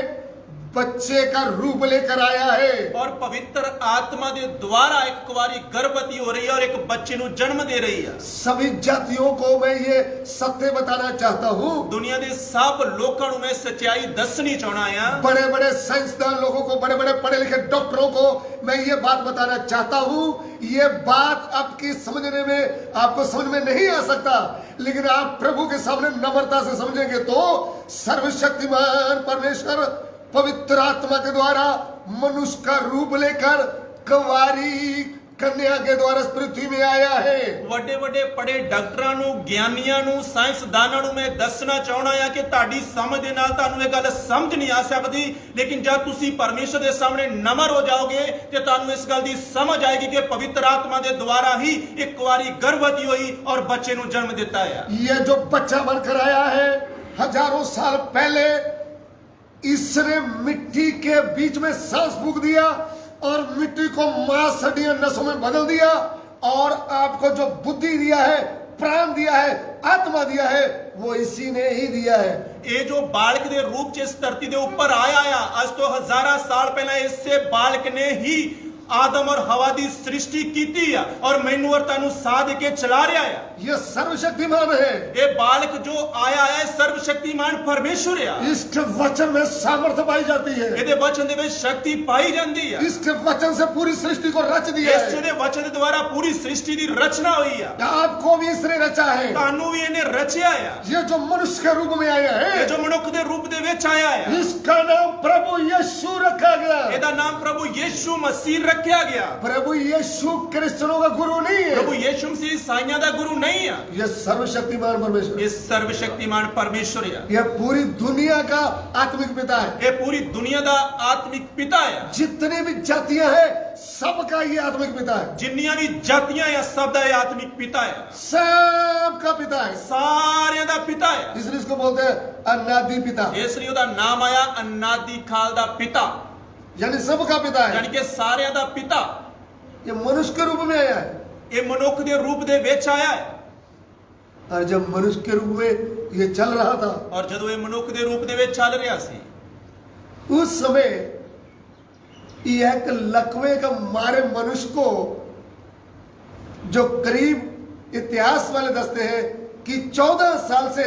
बच्चे का रूप लेकर आया है। और पवित्र आत्मा ਦੇ ਦੁਆਰਾ ਇੱਕ ਕੁਵਾਰੀ ਗਰਭਵਤੀ ਹੋ ਰਹੀ ਹੈ ਔਰ ਇੱਕ ਬੱਚੇ ਨੂੰ ਜਨਮ ਦੇ ਰਹੀ ਹੈ। सभी जातियों को मैं ये सत्य बताना चाहता हूँ। ਦੁਨੀਆ ਦੇ ਸਭ ਲੋਕਾਂ ਨੂੰ ਮੈਂ सच्चाई ਦੱਸਣੀ ਚਾਹਣਾ ਆ। बड़े बड़े साइंसदान लोगों को, बड़े बड़े पढ़े लिखे डॉक्टरों को मैं ये बात बताना चाहता हूँ। ये बात आपकी समझने में, आपको समझ में नहीं आ सकता, लेकिन आप प्रभु के सामने नम्रता से समझेंगे तो सर्वशक्तिमान परमेश्वर पवित्र आत्मा के द्वारा मनुष्य का रूप लेकर कुंवारी कन्या के द्वारा इस पृथ्वी में आया है। ਵੱਡੇ ਵੱਡੇ ਪੜੇ ਡਾਕਟਰਾਂ ਨੂੰ, ਗਿਆਨੀਆਂ ਨੂੰ, ਸਾਇੰਸਦਾਨਾਂ ਨੂੰ ਮੈਂ ਦੱਸਣਾ ਚਾਹਣਾ ਆ ਕਿ ਤੁਹਾਡੀ ਸਮਝ ਦੇ ਨਾਲ ਤੁਹਾਨੂੰ ਇਹ ਗੱਲ ਸਮਝ ਨਹੀਂ ਆ ਸਕਦੀ, ਲੇਕਿਨ ਜਦ ਤੁਸੀਂ ਪਰਮੇਸ਼ਰ ਦੇ ਸਾਹਮਣੇ ਨਮਰ ਹੋ ਜਾਓਗੇ ਤੇ ਤੁਹਾਨੂੰ ਇਸ ਗੱਲ ਦੀ ਸਮਝ ਆਏਗੀ ਕਿ ਪਵਿੱਤਰ ਆਤਮਾ ਦੇ ਦੁਆਰਾ ਹੀ ਇੱਕ ਕੁਵਾਰੀ ਗਰਭਵਤੀ ਹੋਈ ਔਰ ਬੱਚੇ ਨੂੰ ਜਨਮ ਦਿੱਤਾ ਹੈ। ये जो बच्चा बनकर आया है, हजारों साल पहले इसने मिट्टी के बीच में सांस फूंक दिया और मिट्टी को मांस हड्डियां नसों में बदल दिया और आपको जो बुद्धि दिया है, प्राण दिया है, आत्मा दिया है, वो इसी ने ही दिया है। ਇਹ ਜੋ ਬਾਲਕ ਦੇ ਰੂਪ 'ਚ ਇਸ ਧਰਤੀ ਦੇ ਉੱਪਰ ਆਇਆ ਆ, ਅੱਜ ਤੋਂ ਹਜ਼ਾਰਾਂ ਸਾਲ ਪਹਿਲਾਂ ਇਸੇ ਬਾਲਕ ਨੇ ਹੀ ਆਦਮ ਔਰ ਹਵਾ ਦੀ ਸ੍ਰਿਸ਼ਟੀ ਕੀਤੀ ਆ ਔਰ ਮੈਨੂੰ ਔਰ ਤੁਹਾਨੂੰ ਸਾਧ ਕੇ ਚਲਾ ਰਿਹਾ ਆ। ये सर्वशक्तिमान है। ਇਹ ਬਾਲਕ ਜੋ ਆਇਆ ਹੈ ਸਰਵ ਸ਼ਕਤੀਮਾਨ ਪਰਮੇਸ਼ਵਰ ਆ। इसके वचन में सामर्थ्य पाई जाती है। ਇਹਦੇ ਵਚਨ ਦੇ ਵਿੱਚ ਸ਼ਕਤੀ ਪਾਈ ਜਾਂਦੀ ਆ। इसके वचन से पूरी सृष्टि को रच दिया ਇਸੇ है। ਦੇ ਵਚਨ ਦੇ ਦੁਆਰਾ ਪੂਰੀ ਸ੍ਰਿਸ਼ਟੀ ਦੀ ਰਚਨਾ ਹੋਈ ਆ। आपको भी इसने रचा है। ਤੁਹਾਨੂੰ ਵੀ ਇਹਨੇ ਰਚਿਆ ਆ। ये जो मनुष्य के रूप में आया ਇਹ है, ਜੋ ਮਨੁੱਖ ਦੇ ਰੂਪ ਦੇ ਵਿੱਚ ਆਇਆ ਆ, इसका नाम प्रभु यीशु रखा गया। ਇਹਦਾ ਨਾਮ ਪ੍ਰਭੂ ਯੀਸ਼ੂ ਮਸੀਹ ਰੱਖਿਆ ਗਿਆ। प्रभु यीशु क्रिश्चियनों का गुरु नहीं ਪ੍ਰਭੂ है। ਯੀਸ਼ੂ ਮਸੀਹ ਈਸਾਈਆਂ ਦਾ ਗੁਰੂ ਨਹੀਂ ਆ। ये सर्वशक्तिमान परमेश्वर, ਇਹ ਸਰਵ ਸ਼ਕਤੀਮਾਨ ਪਰਮੇਸ਼ਵਰ ਆ। यह पूरी दुनिया का आत्मिक पिता है। ਇਹ ਪੂਰੀ ਦੁਨੀਆ ਦਾ ਆਤਮਿਕ ਪਿਤਾ ਆ। जितनी भी जातियां हैं, सबका ये आत्मिक पिता है। ਜਿੰਨੀਆਂ ਵੀ ਜਾਤੀਆਂ ਆ ਸਭ ਦਾ ਇਹ ਆਤਮਿਕ ਪਿਤਾ ਆ। सबका पिता है। ਸਾਰਿਆਂ ਦਾ ਪਿਤਾ ਆ। इसलिए इसको बोलते हैं अनादि पिता, ਇਸ ਲਈ ਉਹਦਾ ਨਾਮ ਆਇਆ ਅਨਾਦਿ ਕਾਲ ਦਾ ਪਿਤਾ, यानी सबका पिता है। ਯਾਨੀ ਕਿ ਸਾਰਿਆਂ ਦਾ ਪਿਤਾ। ये मनुष्य के रूप में आया है। ਇਹ ਮਨੁੱਖ ਦੇ ਰੂਪ ਦੇ ਵਿੱਚ ਆਇਆ ਹੈ। और जब मनुष्य के रूप में ये चल रहा था, ਔਰ ਜਦੋਂ ਇਹ ਮਨੁੱਖ ਦੇ ਰੂਪ ਦੇ ਵਿੱਚ ਚੱਲ ਰਿਹਾ ਸੀ, उस समय ये एक लकवे का मारे मनुष्य को, जो करीब इतिहास वाले दसते हैं कि 14 साल से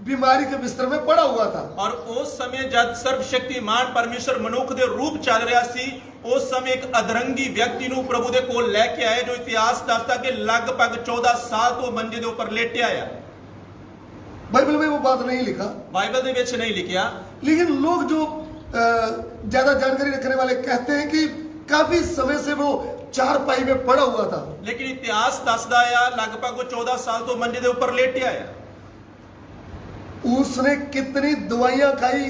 बीमारी के बिस्तर में पड़ा हुआ था। ਔਰ ਉਸ ਸਮੇਂ ਜਦ ਸਰਵਸ਼ਕਤੀਮਾਨ ਪਰਮੇਸ਼ਰ ਮਨੁੱਖ ਦੇ ਰੂਪ ਚੱਲ ਰਿਹਾ ਸੀ, ਉਸ ਸਮੇਂ ਇੱਕ ਅਧਰੰਗੀ ਵਿਅਕਤੀ ਨੂੰ ਪ੍ਰਭੂ ਦੇ ਕੋਲ ਲੈ ਕੇ ਆਏ, ਜੋ ਇਤਿਹਾਸ ਦੱਸਦਾ ਕਿ ਲਗਭਗ 14 ਸਾਲ ਤੋਂ ਮੰਜੇ ਦੇ ਉੱਪਰ ਲੇਟਿਆ ਆ। बाइबल में वो बात नहीं लिखा, ਬਾਈਬਲ ਦੇ ਵਿੱਚ ਨਹੀਂ ਲਿਖਿਆ, लेकिन लोग जो ज्यादा जानकारी रखने वाले कहते हैं कि काफी समय से वो चारपाई में पड़ा हुआ था। ਲੇਕਿਨ ਇਤਿਹਾਸ ਦੱਸਦਾ ਆ ਲਗਭਗ ਉਹ 14 ਸਾਲ ਤੋਂ ਮੰਜੇ ਦੇ ਉੱਪਰ ਲੇਟਿਆ ਆ। उसने कितनी दवाइयां खाई,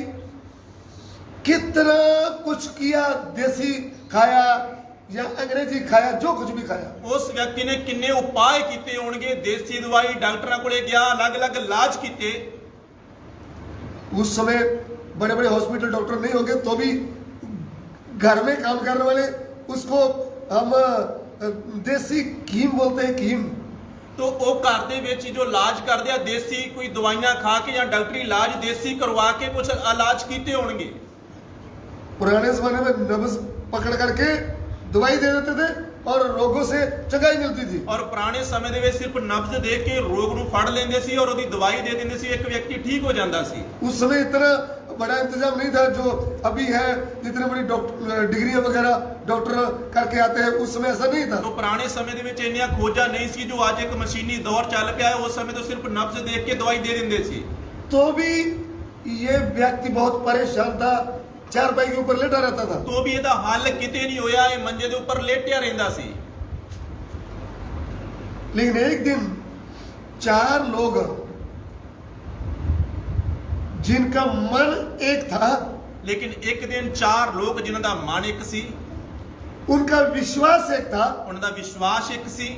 कितना कुछ किया, देसी खाया या अंग्रेजी खाया, जो कुछ भी खाया। ਉਸ ਵਿਅਕਤੀ ਨੇ ਕਿੰਨੇ ਉਪਾਅ ਕੀਤੇ ਹੋਣਗੇ, ਦੇਸੀ ਦਵਾਈ, ਡਾਕਟਰਾਂ ਕੋਲੇ ਗਿਆ, ਅਲੱਗ-ਅਲੱਗ ਇਲਾਜ ਕੀਤੇ। उस समय बड़े बड़े हॉस्पिटल डॉक्टर नहीं होंगे तो भी घर में काम करने वाले, उसको हम देसी कीम बोलते हैं, कीम। तो ਉਹ ਘਰ ਦੇ ਵਿੱਚ ਹੀ ਜੋ ਇਲਾਜ ਕਰਦੇ ਆ, ਦੇਸੀ ਕੋਈ ਦਵਾਈਆਂ ਖਾ ਕੇ ਜਾਂ ਡਾਕਟਰੀ ਇਲਾਜ ਦੇਸੀ ਕਰਵਾ ਕੇ ਕੁਝ ਇਲਾਜ ਕੀਤੇ ਹੋਣਗੇ। पुराने जमाने में नब्ज पकड़ करके दवाई दे देते थे और रोगों से चंगाई मिलती थी। ਔਰ ਪੁਰਾਣੇ ਸਮੇਂ ਦੇ ਵਿੱਚ ਸਿਰਫ ਨਬਜ਼ ਦੇ ਕੇ ਰੋਗ ਨੂੰ ਫੜ ਲੈਂਦੇ ਸੀ ਔਰ ਉਹਦੀ ਦਵਾਈ ਦੇ ਦਿੰਦੇ ਸੀ, ਇੱਕ ਵਿਅਕਤੀ ਠੀਕ ਹੋ ਜਾਂਦਾ ਸੀ। उस समय इतना बड़ा इंतजाम नहीं था जो अभी है, जितने बड़ी डॉक्टर डिग्रियां वगैरह डॉक्टर करके आते हैं, उस समय ऐसा नहीं था। तो ਪੁਰਾਣੇ ਸਮੇਂ ਦੇ ਵਿੱਚ ਇੰਨੀਆਂ ਖੋਜਾਂ ਨਹੀਂ ਸੀ ਜੋ ਅੱਜ ਇੱਕ ਮਸ਼ੀਨੀ ਦੌਰ ਚੱਲ ਪਿਆ ਹੈ। ਉਸ ਸਮੇਂ ਤੋਂ ਸਿਰਫ ਨਬਜ਼ ਦੇਖ ਕੇ ਦਵਾਈ ਦੇ ਦਿੰਦੇ ਸੀ। तो भी ये व्यक्ति बहुत परेशान था, चारपाई के ऊपर लेटा रहता था। तो भी ਇਹਦਾ ਹੱਲ ਕਿਤੇ ਨਹੀਂ ਹੋਇਆ, ਇਹ ਮੰਜੇ ਦੇ ਉੱਪਰ ਲੇਟਿਆ ਰਹਿੰਦਾ ਸੀ। लेकिन एक दिन 4 लोग जिनका मन एक था, ਲੇਕਿਨ ਇੱਕ ਦਿਨ 4 ਲੋਕ ਜਿਨ੍ਹਾਂ ਦਾ ਮਨ ਇੱਕ ਸੀ, उनका विश्वास एक था, ਉਹਨਾਂ ਦਾ ਵਿਸ਼ਵਾਸ ਇੱਕ ਸੀ,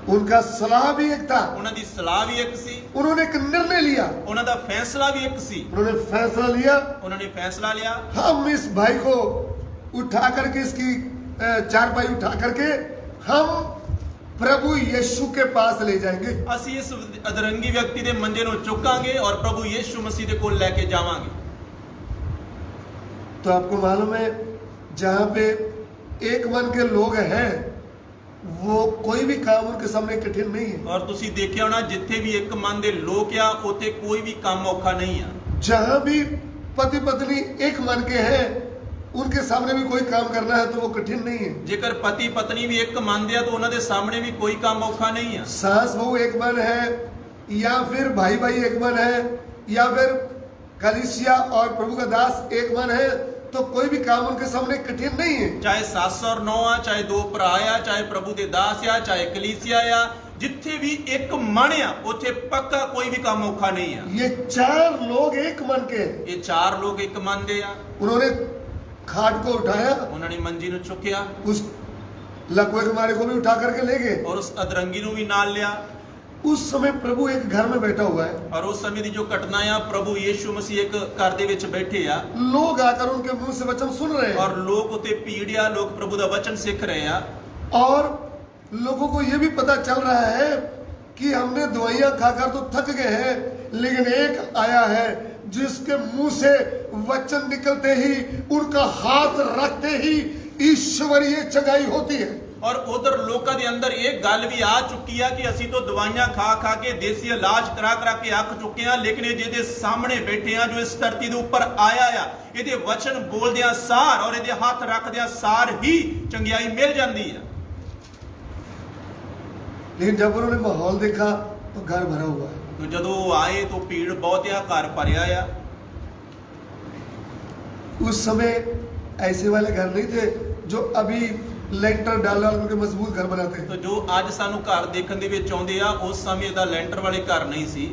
उनका सलाह भी एक था, ਉਹਨਾਂ ਦੀ ਸਲਾਹ ਵੀ ਇੱਕ ਸੀ, उन्होंने एक निर्णय लिया, ਉਹਨਾਂ ਦਾ फैसला भी एक सी। उन्होंने फैसला लिया, उन्होंने फैसला लिया, हम इस भाई को उठा करके, इसकी चारपाई उठा करके हम प्रभु यीशु के पास ले जाएंगे। ਅਸੀਂ ਇਸ ਅਧਰੰਗੀ ਵਿਅਕਤੀ ਦੇ ਮੰਜੇ ਨੂੰ ਚੁੱਕਾਂਗੇ ਔਰ ਪ੍ਰਭੂ ਯੀਸ਼ੂ ਮਸੀਹ ਦੇ ਕੋਲ ਲੈ ਕੇ ਜਾਵਾਂਗੇ। तो आपको मालूम है, जहाँ पे एक मन के लोग हैं, वो कोई भी काम उनके सामने कठिन नहीं है। ਔਰ ਤੁਸੀਂ ਦੇਖਿਆ ਹੋਣਾ ਜਿੱਥੇ ਵੀ ਇੱਕ ਮਨ ਦੇ ਲੋਕ ਆ ਉੱਥੇ ਕੋਈ ਵੀ ਕੰਮ ਔਖਾ ਨਹੀਂ ਆ। जहाँ भी पति पत्नी एक मन के हैं, उनके सामने भी कोई काम करना है तो वो कठिन नहीं है। ਜੇਕਰ ਪਤੀ ਪਤਨੀ ਵੀ ਇੱਕ ਮੰਨਦੇ ਆ ਤਾਂ ਉਹਨਾਂ ਦੇ ਸਾਹਮਣੇ ਵੀ ਕੋਈ ਕੰਮ ਔਖਾ ਨਹੀਂ ਆ। सास बहू एक मन है, या फिर भाई भाई एक मन है, या फिर कलीसिया और प्रभु का दास एक मन है, तो कोई भी काम उनके सामने कठिन नहीं है। ਚਾਹੇ ਸੱਸ ਔਰ ਨੌਂ ਆ, ਚਾਹੇ ਦੋ ਭਰਾ ਆ, ਚਾਹੇ ਪ੍ਰਭੂ ਦੇ ਦਾਸ ਆ, ਚਾਹੇ ਕਲੀਸਿਆ ਆ, ਜਿੱਥੇ ਵੀ ਇੱਕ ਮਨ ਆ ਉੱਥੇ ਪੱਕਾ ਕੋਈ ਵੀ ਕੰਮ ਔਖਾ ਨਹੀਂ ਆ। ये 4 लोग एक मन के हैं। ਇਹ 4 ਲੋਕ ਇੱਕ ਮਨ ਦੇ ਆ। उन्होंने खाट को उठाया, ਉਹਨਾਂ ਨੇ ਮੰਜੀ ਨੂੰ ਚੁੱਕਿਆ उस लकवे के मारे को भी उठा करके ले गए। ਔਰ ਉਸ ਅਧਰੰਗੀ ਨੂੰ ਵੀ ਨਾਲ ਲਿਆ। उस समय प्रभु एक घर में बैठा हुआ है, ਔਰ ਉਸ ਸਮੇਂ ਦੀ ਜੋ ਘਟਨਾ ਆ, ਪ੍ਰਭੂ ਯੀਸ਼ੂ ਮਸੀਹ ਇੱਕ ਘਰ ਦੇ ਵਿੱਚ ਬੈਠੇ ਆ लोग आकर उनके मुंह से वचन सुन रहे हैं, ਔਰ ਲੋਕ ਉੱਤੇ ਭੀੜ ਆ, ਲੋਕ ਪ੍ਰਭੂ ਦਾ ਵਚਨ ਸਿੱਖ ਰਹੇ ਆ। और लोगों को ये भी पता चल रहा है कि हमने दवाइयां खाकर तो थक गए हैं, लेकिन एक आया है जिसके मुंह से वचन निकलते ही, उनका हाथ रखते ही ईश्वरीय चंगाई होती है। ਔਰ ਉਧਰ ਲੋਕਾਂ ਦੇ ਅੰਦਰ ਇਹ ਗੱਲ ਵੀ ਆ ਚੁੱਕੀ ਆ ਕਿ ਅਸੀਂ ਤਾਂ ਦਵਾਈਆਂ ਖਾ ਖਾ ਕੇ ਦੇਸੀ ਇਲਾਜ ਕਰਾ ਕਰਾ ਕੇ ਅੱਕ ਚੁੱਕੇ ਆ, ਲੇਕਿਨ ਇਹ ਜਿਹਦੇ ਸਾਹਮਣੇ ਬੈਠੇ ਆ ਜੋ ਇਸ ਧਰਤੀ ਦੇ ਉੱਪਰ ਆਇਆ ਆ, ਇਹਦੇ ਵਚਨ ਬੋਲਦਿਆਂ ਸਾਰ ਔਰ ਇਹਦੇ ਹੱਥ ਰੱਖਦਿਆਂ ਸਾਰ ਹੀ ਚੰਗਿਆਈ ਮਿਲ ਜਾਂਦੀ ਆ। लेकिन जब उन्होंने माहौल देखा तो घर भरा हुआ है। तो ਜਦੋਂ ਆਏ ਤਾਂ ਭੀੜ ਬਹੁਤਿਆ ਘਰ ਭਰਿਆ ਆ। उस समय ऐसे वाले घर नहीं थे जो अभी लेंटर डाल डाल करके मजबूत घर बनाते हैं। तो जो ਅੱਜ ਸਾਨੂੰ ਘਰ ਦੇਖਣ ਦੇ ਵਿੱਚ ਆਉਂਦੇ ਆ, ਉਸ ਸਮੇਂ ਦਾ ਲੈਂਟਰ ਵਾਲੇ ਘਰ ਨਹੀਂ ਸੀ।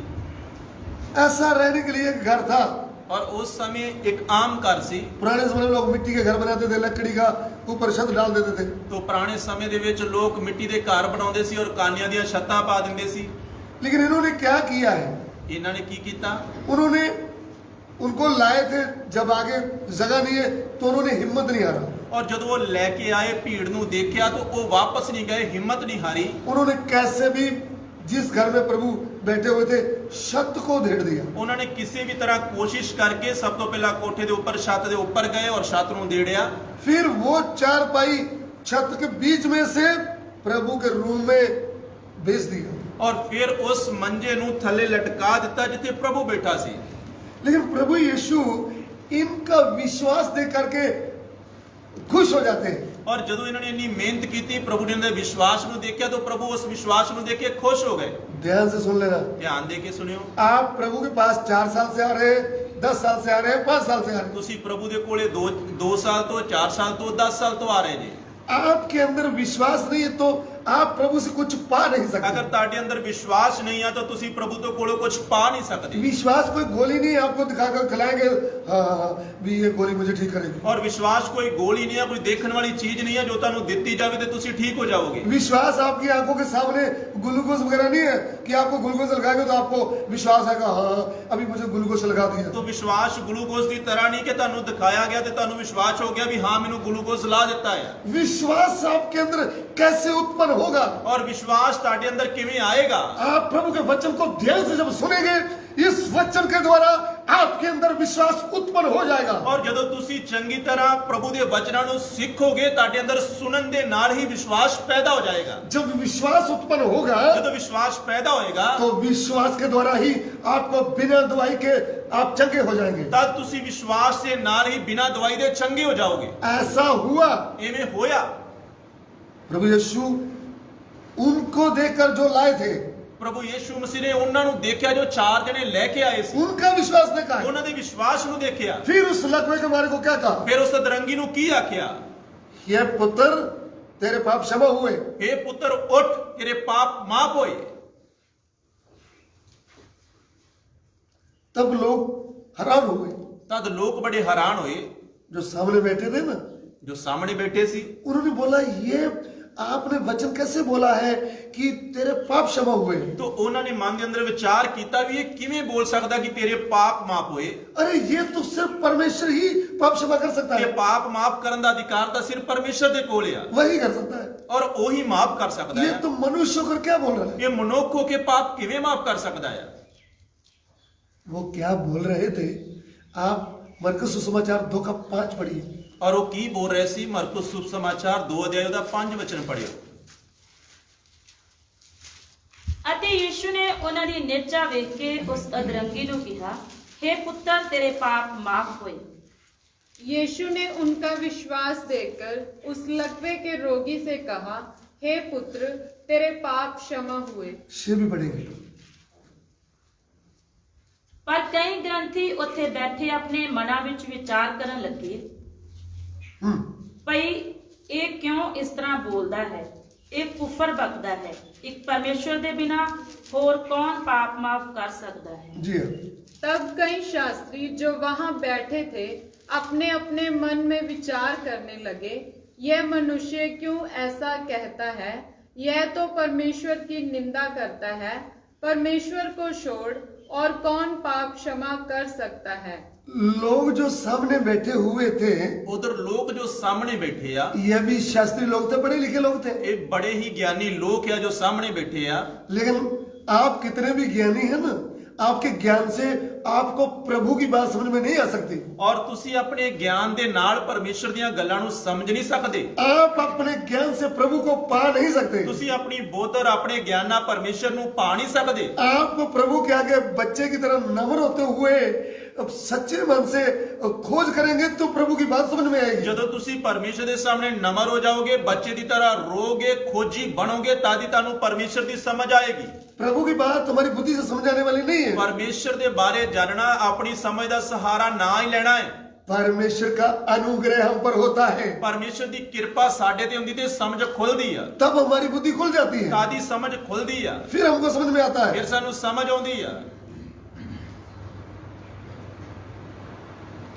ऐसा रहने के लिए एक घर था। और उस समय एक आम घर सी। पुराने समय में लोग मिट्टी के घर बनाते थे, लकड़ी का ऊपर छत डाल देते थे। तो पुराने समय ਦੇ ਵਿੱਚ ਲੋਕ ਮਿੱਟੀ ਦੇ ਘਰ ਬਣਾਉਂਦੇ ਸੀ ਔਰ ਕਾਨੀਆਂ ਦੀਆਂ ਛੱਤਾਂ ਪਾ ਦਿੰਦੇ ਸੀ। लेकिन इन्होंने क्या किया है? ਇਹਨਾਂ ਨੇ ਕੀ ਕੀਤਾ? उन्होंने उनको लाए थे, जब आगे जगह नहीं है तो उन्होंने हिम्मत नहीं हारा। और ਜਦੋਂ ਉਹ ਲੈ ਕੇ ਆਏ ਭੀੜ ਨੂੰ ਦੇਖਿਆ तो ਉਹ ਵਾਪਸ ਨਹੀਂ ਗਏ, ਹਿੰਮਤ ਨਹੀਂ ਹਾਰੀ। उन्होंने कैसे भी जिस घर में प्रभु बैठे हुए थे छत को धेड़ दिया। ਉਹਨਾਂ ਨੇ ਕਿਸੇ ਵੀ ਤਰ੍ਹਾਂ ਕੋਸ਼ਿਸ਼ ਕਰਕੇ ਸਭ ਤੋਂ ਪਹਿਲਾਂ ਕੋਠੇ ਦੇ ਉੱਪਰ ਛੱਤ ਦੇ ਉੱਪਰ ਗਏ ਔਰ ਛੱਤ ਨੂੰ ਦੇੜਿਆ। फिर वो चारपाई छत के बीच में से प्रभु के रूम में भेज दिया। और फिर उस मंजे ਨੂੰ ਥੱਲੇ ਲਟਕਾ ਦਿੱਤਾ ਜਿੱਥੇ ਪ੍ਰਭੂ ਬੈਠਾ ਸੀ। लेकिन प्रभु यीशु इनका विश्वास देख करके खुश हो जाते हैं। और ਜਦੋਂ ਇਹਨਾਂ ਨੇ ਇੰਨੀ ਮਿਹਨਤ ਕੀਤੀ, ਪ੍ਰਭੂ ਨੇ ਇਹਨਾਂ ਦੇ ਵਿਸ਼ਵਾਸ ਨੂੰ ਦੇਖਿਆ ਤਾਂ ਪ੍ਰਭੂ ਉਸ ਵਿਸ਼ਵਾਸ ਨੂੰ ਦੇਖ ਕੇ ਖੁਸ਼ ਹੋ ਗਏ। ध्यान से सुन लेना। ਧਿਆਨ ਦੇ ਕੇ ਸੁਣਿਓ। आप प्रभु के पास 4 साल से आ रहे हैं, 10 साल से आ रहे हैं, 5 साल से आ रहे हैं। ਤੁਸੀਂ ਪ੍ਰਭੂ ਦੇ ਕੋਲੇ 2 ਸਾਲ ਤੋਂ, 4 ਸਾਲ ਤੋਂ, 10 ਸਾਲ ਤੋਂ ਆ ਰਹੇ ਜੀ। आपके अंदर विश्वास नहीं है तो आप प्रभु से कुछ पा नहीं सकते। अगर ਤੁਹਾਡੇ ਅੰਦਰ ਵਿਸ਼ਵਾਸ ਨਹੀਂ ਆ ਤਾਂ ਤੁਸੀਂ ਪ੍ਰਭੂ ਤੋਂ ਕੋਲੋਂ ਕੁਝ ਪਾ ਨਹੀਂ ਸਕਦੇ। विश्वास कोई गोली नहीं है आपको दिखाकर खिलाएंगे, हाँ भी ये गोली मुझे ठीक करेगी। और विश्वास कोई गोली नहीं है, कोई देखने वाली चीज नहीं है जो ਤੁਹਾਨੂੰ ਦਿੱਤੀ ਜਾਵੇ ਤੇ ਤੁਸੀਂ ਠੀਕ ਹੋ ਜਾਓਗੇ। विश्वास आपकी आंखों के सामने ग्लूकोज वगैरह नहीं है कि आपको ग्लूकोज लगाएंगे तो आपको विश्वास है कि हाँ अभी मुझे ग्लूकोज लगा दिया। तो विश्वास ग्लूकोज ਦੀ ਤਰ੍ਹਾਂ ਨਹੀਂ ਕਿ ਤੁਹਾਨੂੰ ਦਿਖਾਇਆ ਗਿਆ ਤੇ ਤੁਹਾਨੂੰ ਵਿਸ਼ਵਾਸ ਹੋ ਗਿਆ ਵੀ ਹਾਂ ਮੈਨੂੰ ग्लूकोज ਲਾ ਦਿੱਤਾ ਹੈ। विश्वास आपके अंदर कैसे उत्पन्न होगा? और विश्वास ਤੁਹਾਡੇ ਅੰਦਰ ਕਿਵੇਂ ਆਏਗਾ? आप प्रभु के वचन को ध्यान से जब सुनेंगे, इस वचन के द्वारा आपके अंदर विश्वास उत्पन्न हो जाएगा। और ਜਦੋਂ ਤੁਸੀਂ ਚੰਗੀ ਤਰ੍ਹਾਂ ਪ੍ਰਭੂ ਦੇ ਵਚਨਾਂ ਨੂੰ ਸਿੱਖੋਗੇ, ਤੁਹਾਡੇ ਅੰਦਰ ਸੁਣਨ ਦੇ ਨਾਲ ਹੀ ਵਿਸ਼ਵਾਸ ਪੈਦਾ ਹੋ ਜਾਏਗਾ। जब विश्वास उत्पन्न होगा ਜਦੋਂ ਵਿਸ਼ਵਾਸ ਪੈਦਾ ਹੋਏਗਾ तो विश्वास के द्वारा ही आपको बिना दवाई के आप चंगे हो जाएंगे। ਤਦ ਤੁਸੀਂ ਵਿਸ਼ਵਾਸ ਦੇ ਨਾਲ ਹੀ ਬਿਨਾਂ ਦਵਾਈ ਦੇ ਚੰਗੇ ਹੋ ਜਾਓਗੇ। ऐसा हुआ। ਐਵੇਂ ਹੋਇਆ। प्रभु यीशु उनको देखकर जो लाए थे, ਪ੍ਰਭੂ ਯੀਸ਼ੂ ਮਸੀਹ ਨੇ ਉਹਨਾਂ ਨੂੰ ਦੇਖਿਆ ਜੋ 4 ਜਣੇ ਲੈ ਕੇ ਆਏ ਸੀ। उनका विश्वास देखा। ਉਹਨਾਂ ਦੇ ਵਿਸ਼ਵਾਸ ਨੂੰ ਦੇਖਿਆ। फिर उस लकवे के मारे को क्या कहा? ਫਿਰ ਉਸ ਅਧਰੰਗੀ ਨੂੰ ਕੀ ਆਖਿਆ? ये पुत्र तेरे पाप क्षमा हुए। हे ਪੁੱਤਰ ਉੱਠ, ਤੇਰੇ ਪਾਪ ਮਾਫ ਹੋਏ। तब लोग हैरान हुए, ਤਦ ਲੋਕ ਬੜੇ ਹੈਰਾਨ ਹੋਏ जो सामने बैठे थे ना। ਜੋ ਸਾਹਮਣੇ ਬੈਠੇ ਸੀ। उन्होंने बोला ये आपने वचन कैसे बोला है कि तेरे पाप क्षमा हुए? तो ਉਹਨਾਂ ਨੇ ਮਨ ਦੇ ਅੰਦਰ ਵਿਚਾਰ ਕੀਤਾ ਵੀ ਇਹ ਕਿਵੇਂ ਬੋਲ ਸਕਦਾ ਕਿ ਤੇਰੇ ਪਾਪ ਮਾਫ ਹੋਏ? अरे ये तो सिर्फ परमेश्वर ही पाप क्षमा कर सकता ਇਹ है। ਪਾਪ ਮਾਫ ਕਰਨ ਦਾ ਅਧਿਕਾਰ ਤਾਂ ਸਿਰਫ ਪਰਮੇਸ਼ਰ ਦੇ ਕੋਲ ਆ वही कर सकता है। ਔਰ ਉਹੀ ਮਾਫ ਕਰ ਸਕਦਾ ये ਹੈ। तो मनुष्य होकर क्या बोल रहा है? ਇਹ ਮਨੁੱਖ ਹੋ ਕੇ ਪਾਪ ਕਿਵੇਂ ਮਾਫ ਕਰ ਸਕਦਾ ਹੈ? वो क्या बोल रहे थे? आप मरकुस सुसमाचार 2:5 पढ़िए। ਔਰ ਉਹ ਕੀ ਬੋਲ ਰਹੇ ਸੀ? ਮਰਕੁਸ ਸੁਸਮਾਚਾਰ 2 ਅਧਿਆਇ ਦਾ 5 ਵਚਨ ਪੜ੍ਹਿਓ। ਅਤੇ ਯੀਸ਼ੂ ਨੇ ਉਹਨਾਂ ਦੀ ਨਿਹਚਾ ਵੇਖ ਕੇ ਉਸ ਅਧਰੰਗੀ ਨੂੰ ਕਿਹਾ, हे ਪੁੱਤਰ ਤੇਰੇ ਪਾਪ ਮਾਫ ਹੋਏ। यीशु ने उनका विश्वास देखकर उस लकवे के रोगी से कहा, हे पुत्र तेरे पाप क्षमा हुए। शेर भी पढ़ेंगे। ਪਰ ਕਈ ਗ੍ਰੰਥੀ ਉੱਥੇ ਬੈਠੇ ਆਪਣੇ ਮਨਾਂ ਵਿੱਚ ਵਿਚਾਰ ਕਰਨ ਲੱਗੇ, ਭਈ ਇਹ ਕਿਉਂ ਇਸ ਤਰ੍ਹਾਂ ਬੋਲਦਾ ਹੈ? ਇਹ ਕੁਫਰ ਬਕਦਾ ਹੈ। ਇੱਕ ਪਰਮੇਸ਼ਵਰ ਦੇ ਬਿਨਾ ਹੋਰ ਕੌਣ ਪਾਪ ਮਾਫ ਕਰ ਸਕਦਾ ਹੈ? जी हाँ। तब कई शास्त्री जो वहां बैठे थे अपने अपने मन में विचार करने लगे, यह मनुष्य क्यों ऐसा कहता है? यह तो परमेश्वर की निंदा करता है। परमेश्वर को छोड़ और कौन पाप क्षमा कर सकता है? लोग जो सामने बैठे हुए थे, ਉਧਰ ਲੋਕ ਜੋ ਸਾਹਮਣੇ ਬੈਠੇ ਆ, ये भी शास्त्री लोग थे, पढ़े लिखे लोग थे। ਇਹ ਬੜੇ ਹੀ ਗਿਆਨੀ ਲੋਕ ਆ ਜੋ ਸਾਹਮਣੇ ਬੈਠੇ ਆ। लेकिन आप कितने भी ज्ञानी है ना, आपके ज्ञान से आपको प्रभु की बात समझ में नहीं आ सकती। ਔਰ ਤੁਸੀਂ ਆਪਣੇ ਗਿਆਨ ਦੇ ਨਾਲ ਪਰਮੇਸ਼ਰ ਦੀਆਂ ਗੱਲਾਂ ਨੂੰ ਸਮਝ ਨਹੀਂ ਸਕਦੇ। आप अपने ज्ञान से प्रभु को पा नहीं सकते। ਤੁਸੀਂ ਆਪਣੀ ਬੁੱਧ ਔਰ ਆਪਣੇ ਗਿਆਨ ਨਾਲ ਪਰਮੇਸ਼ਰ ਨੂੰ ਪਾ ਨਹੀਂ ਸਕਦੇ। आपको प्रभु के आगे बच्चे की तरह नम्र होते हुए अब सच्चे मन से खोज करेंगे तो प्रभु की बात समझ में आएगी। ਜਦੋਂ ਤੁਸੀਂ ਪਰਮੇਸ਼ਰ ਦੇ ਸਾਹਮਣੇ ਨਮਰ ਹੋ ਜਾਓਗੇ, ਬੱਚੇ ਦੀ ਤਰ੍ਹਾਂ ਰੋਗੇ, ਖੋਜੀ ਬਣੋਗੇ, ਤਾਂ ਹੀ ਤੁਹਾਨੂੰ ਪਰਮੇਸ਼ਰ ਦੀ ਸਮਝ ਆਏਗੀ। प्रभु की बात हमारी बुद्धि से समझ आने वाली नहीं है। ਪਰਮੇਸ਼ਰ ਦੇ ਬਾਰੇ ਜਾਣਨਾ ਆਪਣੀ ਸਮਝ ਦਾ ਸਹਾਰਾ ਨਾ ਹੀ ਲੈਣਾ ਹੈ। परमेश्वर का अनुग्रह हम पर होता है, ਪਰਮੇਸ਼ਰ ਦੀ ਕਿਰਪਾ ਸਾਡੇ ਤੇ ਹੁੰਦੀ ਤੇ ਸਮਝ ਖੁੱਲਦੀ ਆ, तब हमारी बुद्धि खुल जाती है, ਤਾਂ ਦੀ ਸਮਝ ਖੁੱਲਦੀ ਆ, फिर हमको समझ में आता है। ਫਿਰ ਸਾਨੂੰ ਸਮਝ ਆਉਂਦੀ ਆ।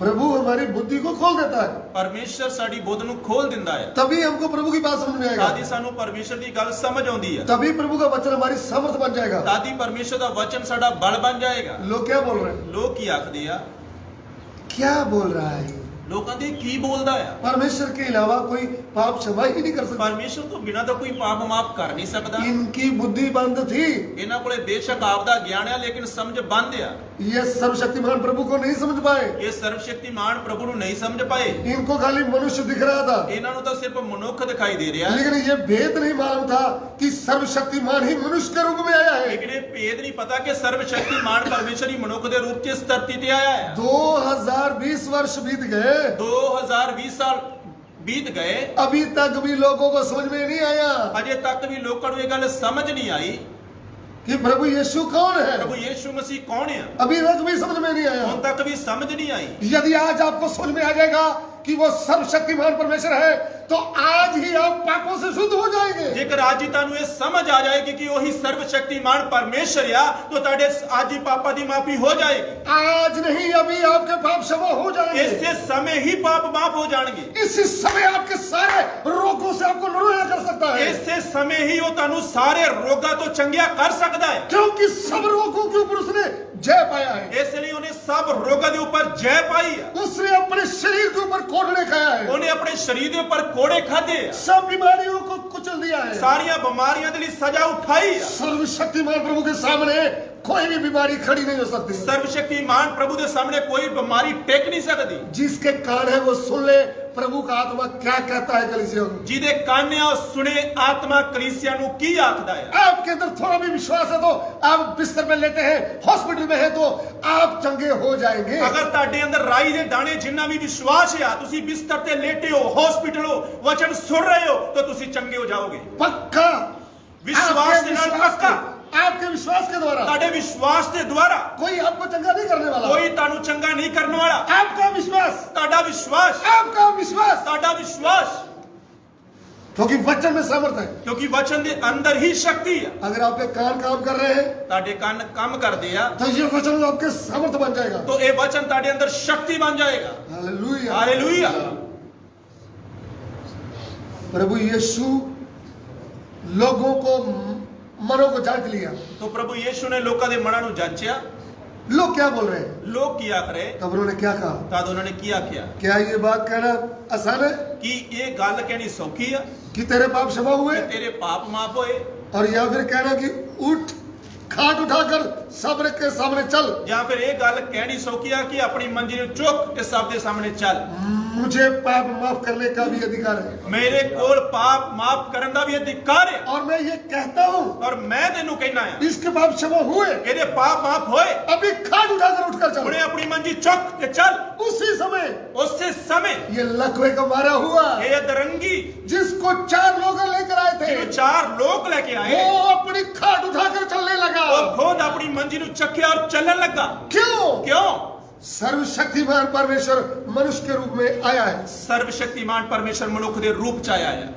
प्रभु हमारी बुद्धि को खोल देता है, ਪਰਮੇਸ਼ਰ ਸਾਡੀ ਬੁੱਧ ਨੂੰ ਖੋਲ ਦਿੰਦਾ ਹੈ, तभी हमको प्रभु की बात समझ में ਤਾਂ आएगा, ਦੀ ਸਾਨੂੰ ਪਰਮੇਸ਼ਰ ਦੀ ਗੱਲ ਸਮਝ ਆਉਂਦੀ ਆ, तभी प्रभु का वचन हमारी समर्थ बन जाएगा। ਤਾਂ ਦੀ ਪਰਮੇਸ਼ਰ ਦਾ ਵਚਨ ਸਾਡਾ ਬਲ ਬਣ ਜਾਏਗਾ। लोग क्या बोल रहे हैं? ਲੋਕ ਕੀ ਆਖਦੇ ਆ? क्या बोल रहा है? ਲੋਕਾਂ ਦੇ ਕੀ ਬੋਲਦਾ ਆ? परमेश्वर के अलावा कोई पाप क्षमा ही नहीं कर सकता। ਪਰਮੇਸ਼ਰ ਤੋਂ ਬਿਨਾਂ ਤਾਂ ਕੋਈ ਪਾਪ ਮਾਫ ਕਰ ਨਹੀਂ ਸਕਦਾ। इनकी बुद्धि बंद थी, ਇਹਨਾਂ ਕੋਲੇ ਬੇਸ਼ੱਕ ਆਪਦਾ ਗਿਆਨ ਆ, ਲੇਕਿਨ ਸਮਝ ਬੰਦ ਆ। ये सर्वशक्तिमान प्रभु को नहीं समझ पाए। ਇਹ ਸਰਵਸ਼ਕਤੀਮਾਨ ਪ੍ਰਭੂ ਨੂੰ ਨਹੀਂ ਸਮਝ ਪਾਏ। इनको खाली मनुष्य दिख रहा था, ਇਹਨਾਂ ਨੂੰ ਤਾਂ ਸਿਰਫ ਮਨੁੱਖ ਦਿਖਾਈ ਦੇ ਰਿਹਾ, लेकिन ये भेद नहीं मालूम था कि सर्वशक्तिमान ही मनुष्य के रूप में आया है। ਲੇਕਿਨ ਇਹ ਭੇਦ ਨਹੀਂ ਪਤਾ ਕਿ ਸਰਵਸ਼ਕਤੀਮਾਨ ਪਰਮੇਸ਼ਰ ਹੀ ਮਨੁੱਖ ਦੇ ਰੂਪ 'ਚ ਇਸ ਧਰਤੀ ਤੇ ਆਇਆ ਹੈ। 2020 वर्ष बीत गए, 2020 ਸਾਲ ਬੀਤ ਗਏ, अभी तक भी लोगों को समझ में नहीं आया ਅਜੇ ਤੱਕ ਵੀ ਲੋਕਾਂ ਨੂੰ ਇਹ ਗੱਲ ਸਮਝ ਨਹੀਂ ਆਈ कि प्रभु यीशु कौन है। ਪ੍ਰਭੂ ਯੀਸ਼ੂ ਮਸੀਹ ਕੌਣ ਹੈ। अभी तक भी समझ में नहीं आया। ਹੁਣ ਤੱਕ ਵੀ ਸਮਝ ਨਹੀਂ ਆਈ। यदि आज आपको समझ में आ जाएगा कि वो सर्वशक्तिमान परमेश्वर है, तो आज ही आप पापों से शुद्ध हो जाएंगे। ਜੇਕਰ ਅੱਜ ਹੀ ਤੁਹਾਨੂੰ ਇਹ ਸਮਝ ਆ ਜਾਏਗੀ ਕਿ ਉਹੀ ਸਰਵਸ਼ਕਤੀਮਾਨ ਪਰਮੇਸ਼ਰ ਆ, ਤਾਂ ਤੁਹਾਡੇ ਅੱਜ ਹੀ ਪਾਪਾਂ ਦੀ ਮਾਫੀ ਹੋ ਜਾਏਗੀ। आज नहीं, अभी आपके पाप क्षमा हो जाएंगे। ਇਸੇ ਸਮੇਂ ਹੀ ਪਾਪ ਮਾਫ ਹੋ ਜਾਣਗੇ। इसी समय आपके सारे रोगों से आपको निरोया कर सकता है, ਇਸੇ ਸਮੇਂ ਹੀ ਉਹ ਤੁਹਾਨੂੰ ਸਾਰੇ ਰੋਗਾਂ ਤੋਂ ਚੰਗਿਆ ਕਰ ਸਕਦਾ ਹੈ। क्योंकि सब रोगों के ऊपर उसने जय पाया है। ਇਸ ਲਈ ਉਹਨੇ ਸਭ ਰੋਗਾਂ ਦੇ ਉੱਪਰ ਜੈ ਪਾਈ ਹੈ। उसने अपने शरीर के ऊपर कोड़ने खाया है, ਉਹਨੇ ਆਪਣੇ ਸਰੀਰ ਦੇ ਉੱਪਰ ਕੋੜੇ ਖਾਦੇ ਆ, सब बीमारियों को कुचल दिया है। ਸਾਰੀਆਂ ਬਿਮਾਰੀਆਂ ਦੇ ਲਈ ਸਜ਼ਾ ਉਠਾਈ ਆ। सर्वशक्तिमान प्रभु के सामने कोई भी बीमारी खड़ी नहीं हो सकती। ਸਰਵਸ਼ਕਤੀਮਾਨ ਪ੍ਰਭੂ ਦੇ ਸਾਹਮਣੇ ਕੋਈ ਬਿਮਾਰੀ ਟਿਕ ਨਹੀਂ ਸਕਦੀ। जिसके कान है वो सुन ले प्रभु का आत्मा क्या कहता है कलीसिया को। ਜਿਹਦੇ ਕੰਨ ਆ ਉਹ ਸੁਣੇ ਆਤਮਾ ਕਲੀਸਿया ਨੂੰ ਕੀ ਆਖਦਾ ਹੈ। आपके अंदर थोड़ा भी विश्वास है तो आप बिस्तर में लेते हैं, हॉस्पिटल में है तो आप चंगे हो जाएंगे। ਅਗਰ ਤੁਹਾਡੇ ਅੰਦਰ ਰਾਈ ਦੇ ਦਾਣੇ ਜਿੰਨਾ ਵੀ ਵਿਸ਼ਵਾਸ ਆ, ਤੁਸੀਂ ਬਿਸਤਰ ਤੇ ਲੇਟੇ ਹੋ, ਹਸਪੀਟਲ ਹੋ, ਵਚਨ ਸੁਣ ਰਹੇ ਹੋ, ਤਾਂ ਤੁਸੀਂ ਚੰਗੇ ਹੋ ਜਾਓਗੇ। पक्का विश्वास आपके के नाल विश्वास पक्का। आपके विश्वास के द्वारा ਤੁਹਾਡੇ ਵਿਸ਼ਵਾਸ ਦੇ ਦੁਆਰਾ कोई आपको चंगा नहीं करने वाला। ਕੋਈ ਤੁਹਾਨੂੰ ਚੰਗਾ ਨਹੀਂ ਕਰਨ ਵਾਲਾ। आपका विश्वास, ਤੁਹਾਡਾ ਵਿਸ਼ਵਾਸ, आपका विश्वास, ਤੁਹਾਡਾ ਵਿਸ਼ਵਾਸ, क्योंकि वचन में सामर्थ है। ਕਿਉਂਕਿ ਵਚਨ ਦੇ ਅੰਦਰ ਹੀ ਸ਼ਕਤੀ ਆ। अगर आपके कान काम कर रहे हैं ਤੁਹਾਡੇ ਕੰਨ ਕੰਮ ਕਰਦੇ ਆ, तो ये वचन आपके सामर्थ बन जाएगा। ਤਾਂ ਇਹ ਵਚਨ ਤੁਹਾਡੇ ਅੰਦਰ ਸ਼ਕਤੀ ਬਣ ਜਾਏਗਾ। हालेलुया। ਹਾਲੇਲੂਇਆ। प्रभु यीशु लोगों को मनों को जांच लिया। ਤਾਂ ਪ੍ਰਭੂ ਯੀਸ਼ੂ ਨੇ ਲੋਕਾਂ ਦੇ ਮਨਾਂ ਨੂੰ ਜਾਂਚਿਆ। लोग क्या बोल रहे हैं? ਲੋਕ ਕੀ ਆਖ ਰਹੇ, तब उन्होंने क्या कहा? ਤਾਂ ਉਹਨਾਂ ਨੇ ਕੀ ਆਖਿਆ क्या ये बात कहना आसान है ਕਿ ਇਹ ਗੱਲ ਕਹਿਣੀ ਸੌਖੀ ਆ कि तेरे पाप क्षमा हुए, ਕਿ ਤੇਰੇ ਪਾਪ ਮਾਫ ਹੋਏ, और या फिर कहना कि उठ खाट उठाकर सबरे के सामने चल। ਜਾਂ ਫਿਰ ਇਹ ਗੱਲ ਕਹਿਣੀ ਸੌਖੀ ਆ ਕਿ ਆਪਣੀ ਮੰਜੀ ਨੂੰ ਚੁੱਕ ਤੇ ਸਭ ਦੇ ਸਾਹਮਣੇ ਚੱਲ। मुझे पाप माफ करने का भी अधिकार है, ਮੇਰੇ ਕੋਲ ਪਾਪ ਮਾਫ ਕਰਨ ਦਾ ਵੀ ਅਧਿਕਾਰ ਹੈ। और मैं ये कहता हूँ ਔਰ ਮੈਂ ਤੈਨੂੰ ਕਹਿਣਾ ਆ, इसके पाप क्षमा हुए, ਇਹਦੇ ਪਾਪ ਮਾਫ ਹੋਏ, अभी खाट उठाकर उठकर चल। ਹੁਣੇ ਆਪਣੀ ਮੰਜੀ ਚੁੱਕ ਤੇ ਚੱਲ। उसी समय ਉਸੇ ਸਮੇਂ ये लकवे का मारा हुआ ਇਹ अधरंगी जिसको 4 लोग लेकर आए थे, ਜਿਹਨੂੰ 4 ਲੋਕ ਲੈ ਕੇ ਆਏ, वो अपनी खाट उठाकर चलने लगा। ਉਹ ਖੁਦ ਆਪਣੀ ਮੰਜੀ ਨੂੰ ਚੱਕਿਆ ਔਰ ਚੱਲਣ ਲੱਗਾ। क्यों? ਕਿਉਂ? सर्वशक्तिमान परमेश्वर मनुष्य के रूप में आया है। ਸਰਵਸ਼ਕਤੀਮਾਨ ਪਰਮੇਸ਼ਰ ਮਨੁੱਖ ਦੇ ਰੂਪ ਚ ਆਇਆ ਹੈ।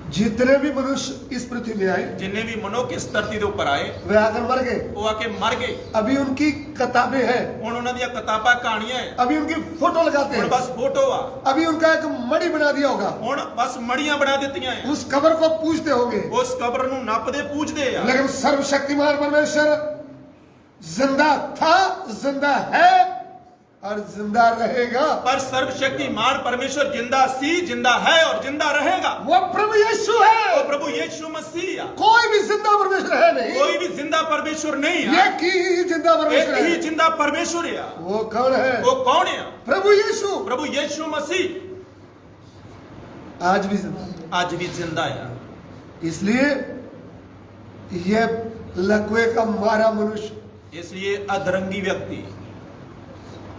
जितने भी मनुष्य इस पृथ्वी में आए ਜਿੰਨੇ ਵੀ ਮਨੁੱਖ ਇਸ ਧਰਤੀ ਦੇ ਉੱਪਰ ਆਏ, वे आकर मर गए। ਉਹ ਆ ਕੇ ਮਰ ਗਏ। अभी उनकी किताबें हैं, ਹੁਣ ਉਹਨਾਂ ਦੀਆਂ ਕਿਤਾਬਾਂ ਕਹਾਣੀਆਂ ਹੈ, अभी उनकी फोटो लगाते ਹੁਣ हैं, ਬਸ ਫੋਟੋ ਆ, अभी उनका एक मणि बना दिया होगा, ਹੁਣ ਬਸ ਮੜੀਆਂ ਬਣਾ ਦਿੱਤੀਆਂ ਹੈ। उस कब्र को पूजते होंगे। ਉਸ ਕਬਰ ਨੂੰ ਨੱਪਦੇ ਪੂਜਦੇ ਆ। लेकिन सर्वशक्तिमान परमेश्वर जिंदा था, जिंदा है और जिंदा रहेगा। पर सर्वशक्तिमान परमेश्वर जिंदा सी, जिंदा है और जिंदा रहेगा। वो प्रभु यीशु है। वो प्रभु यीशु मसीह है। कोई भी जिंदा परमेश्वर है नहीं। कोई भी जिंदा परमेश्वर नहीं है। एक ही जिंदा परमेश्वर एक ही है। जिंदा परमेश्वर है। वो कौन है? वो कौन है? प्रभु यीशु। प्रभु यीशु मसीह आज भी जिंदा, आज भी जिंदा है। इसलिए यह लकवे का मारा मनुष्य, इसलिए अधरंगी व्यक्ति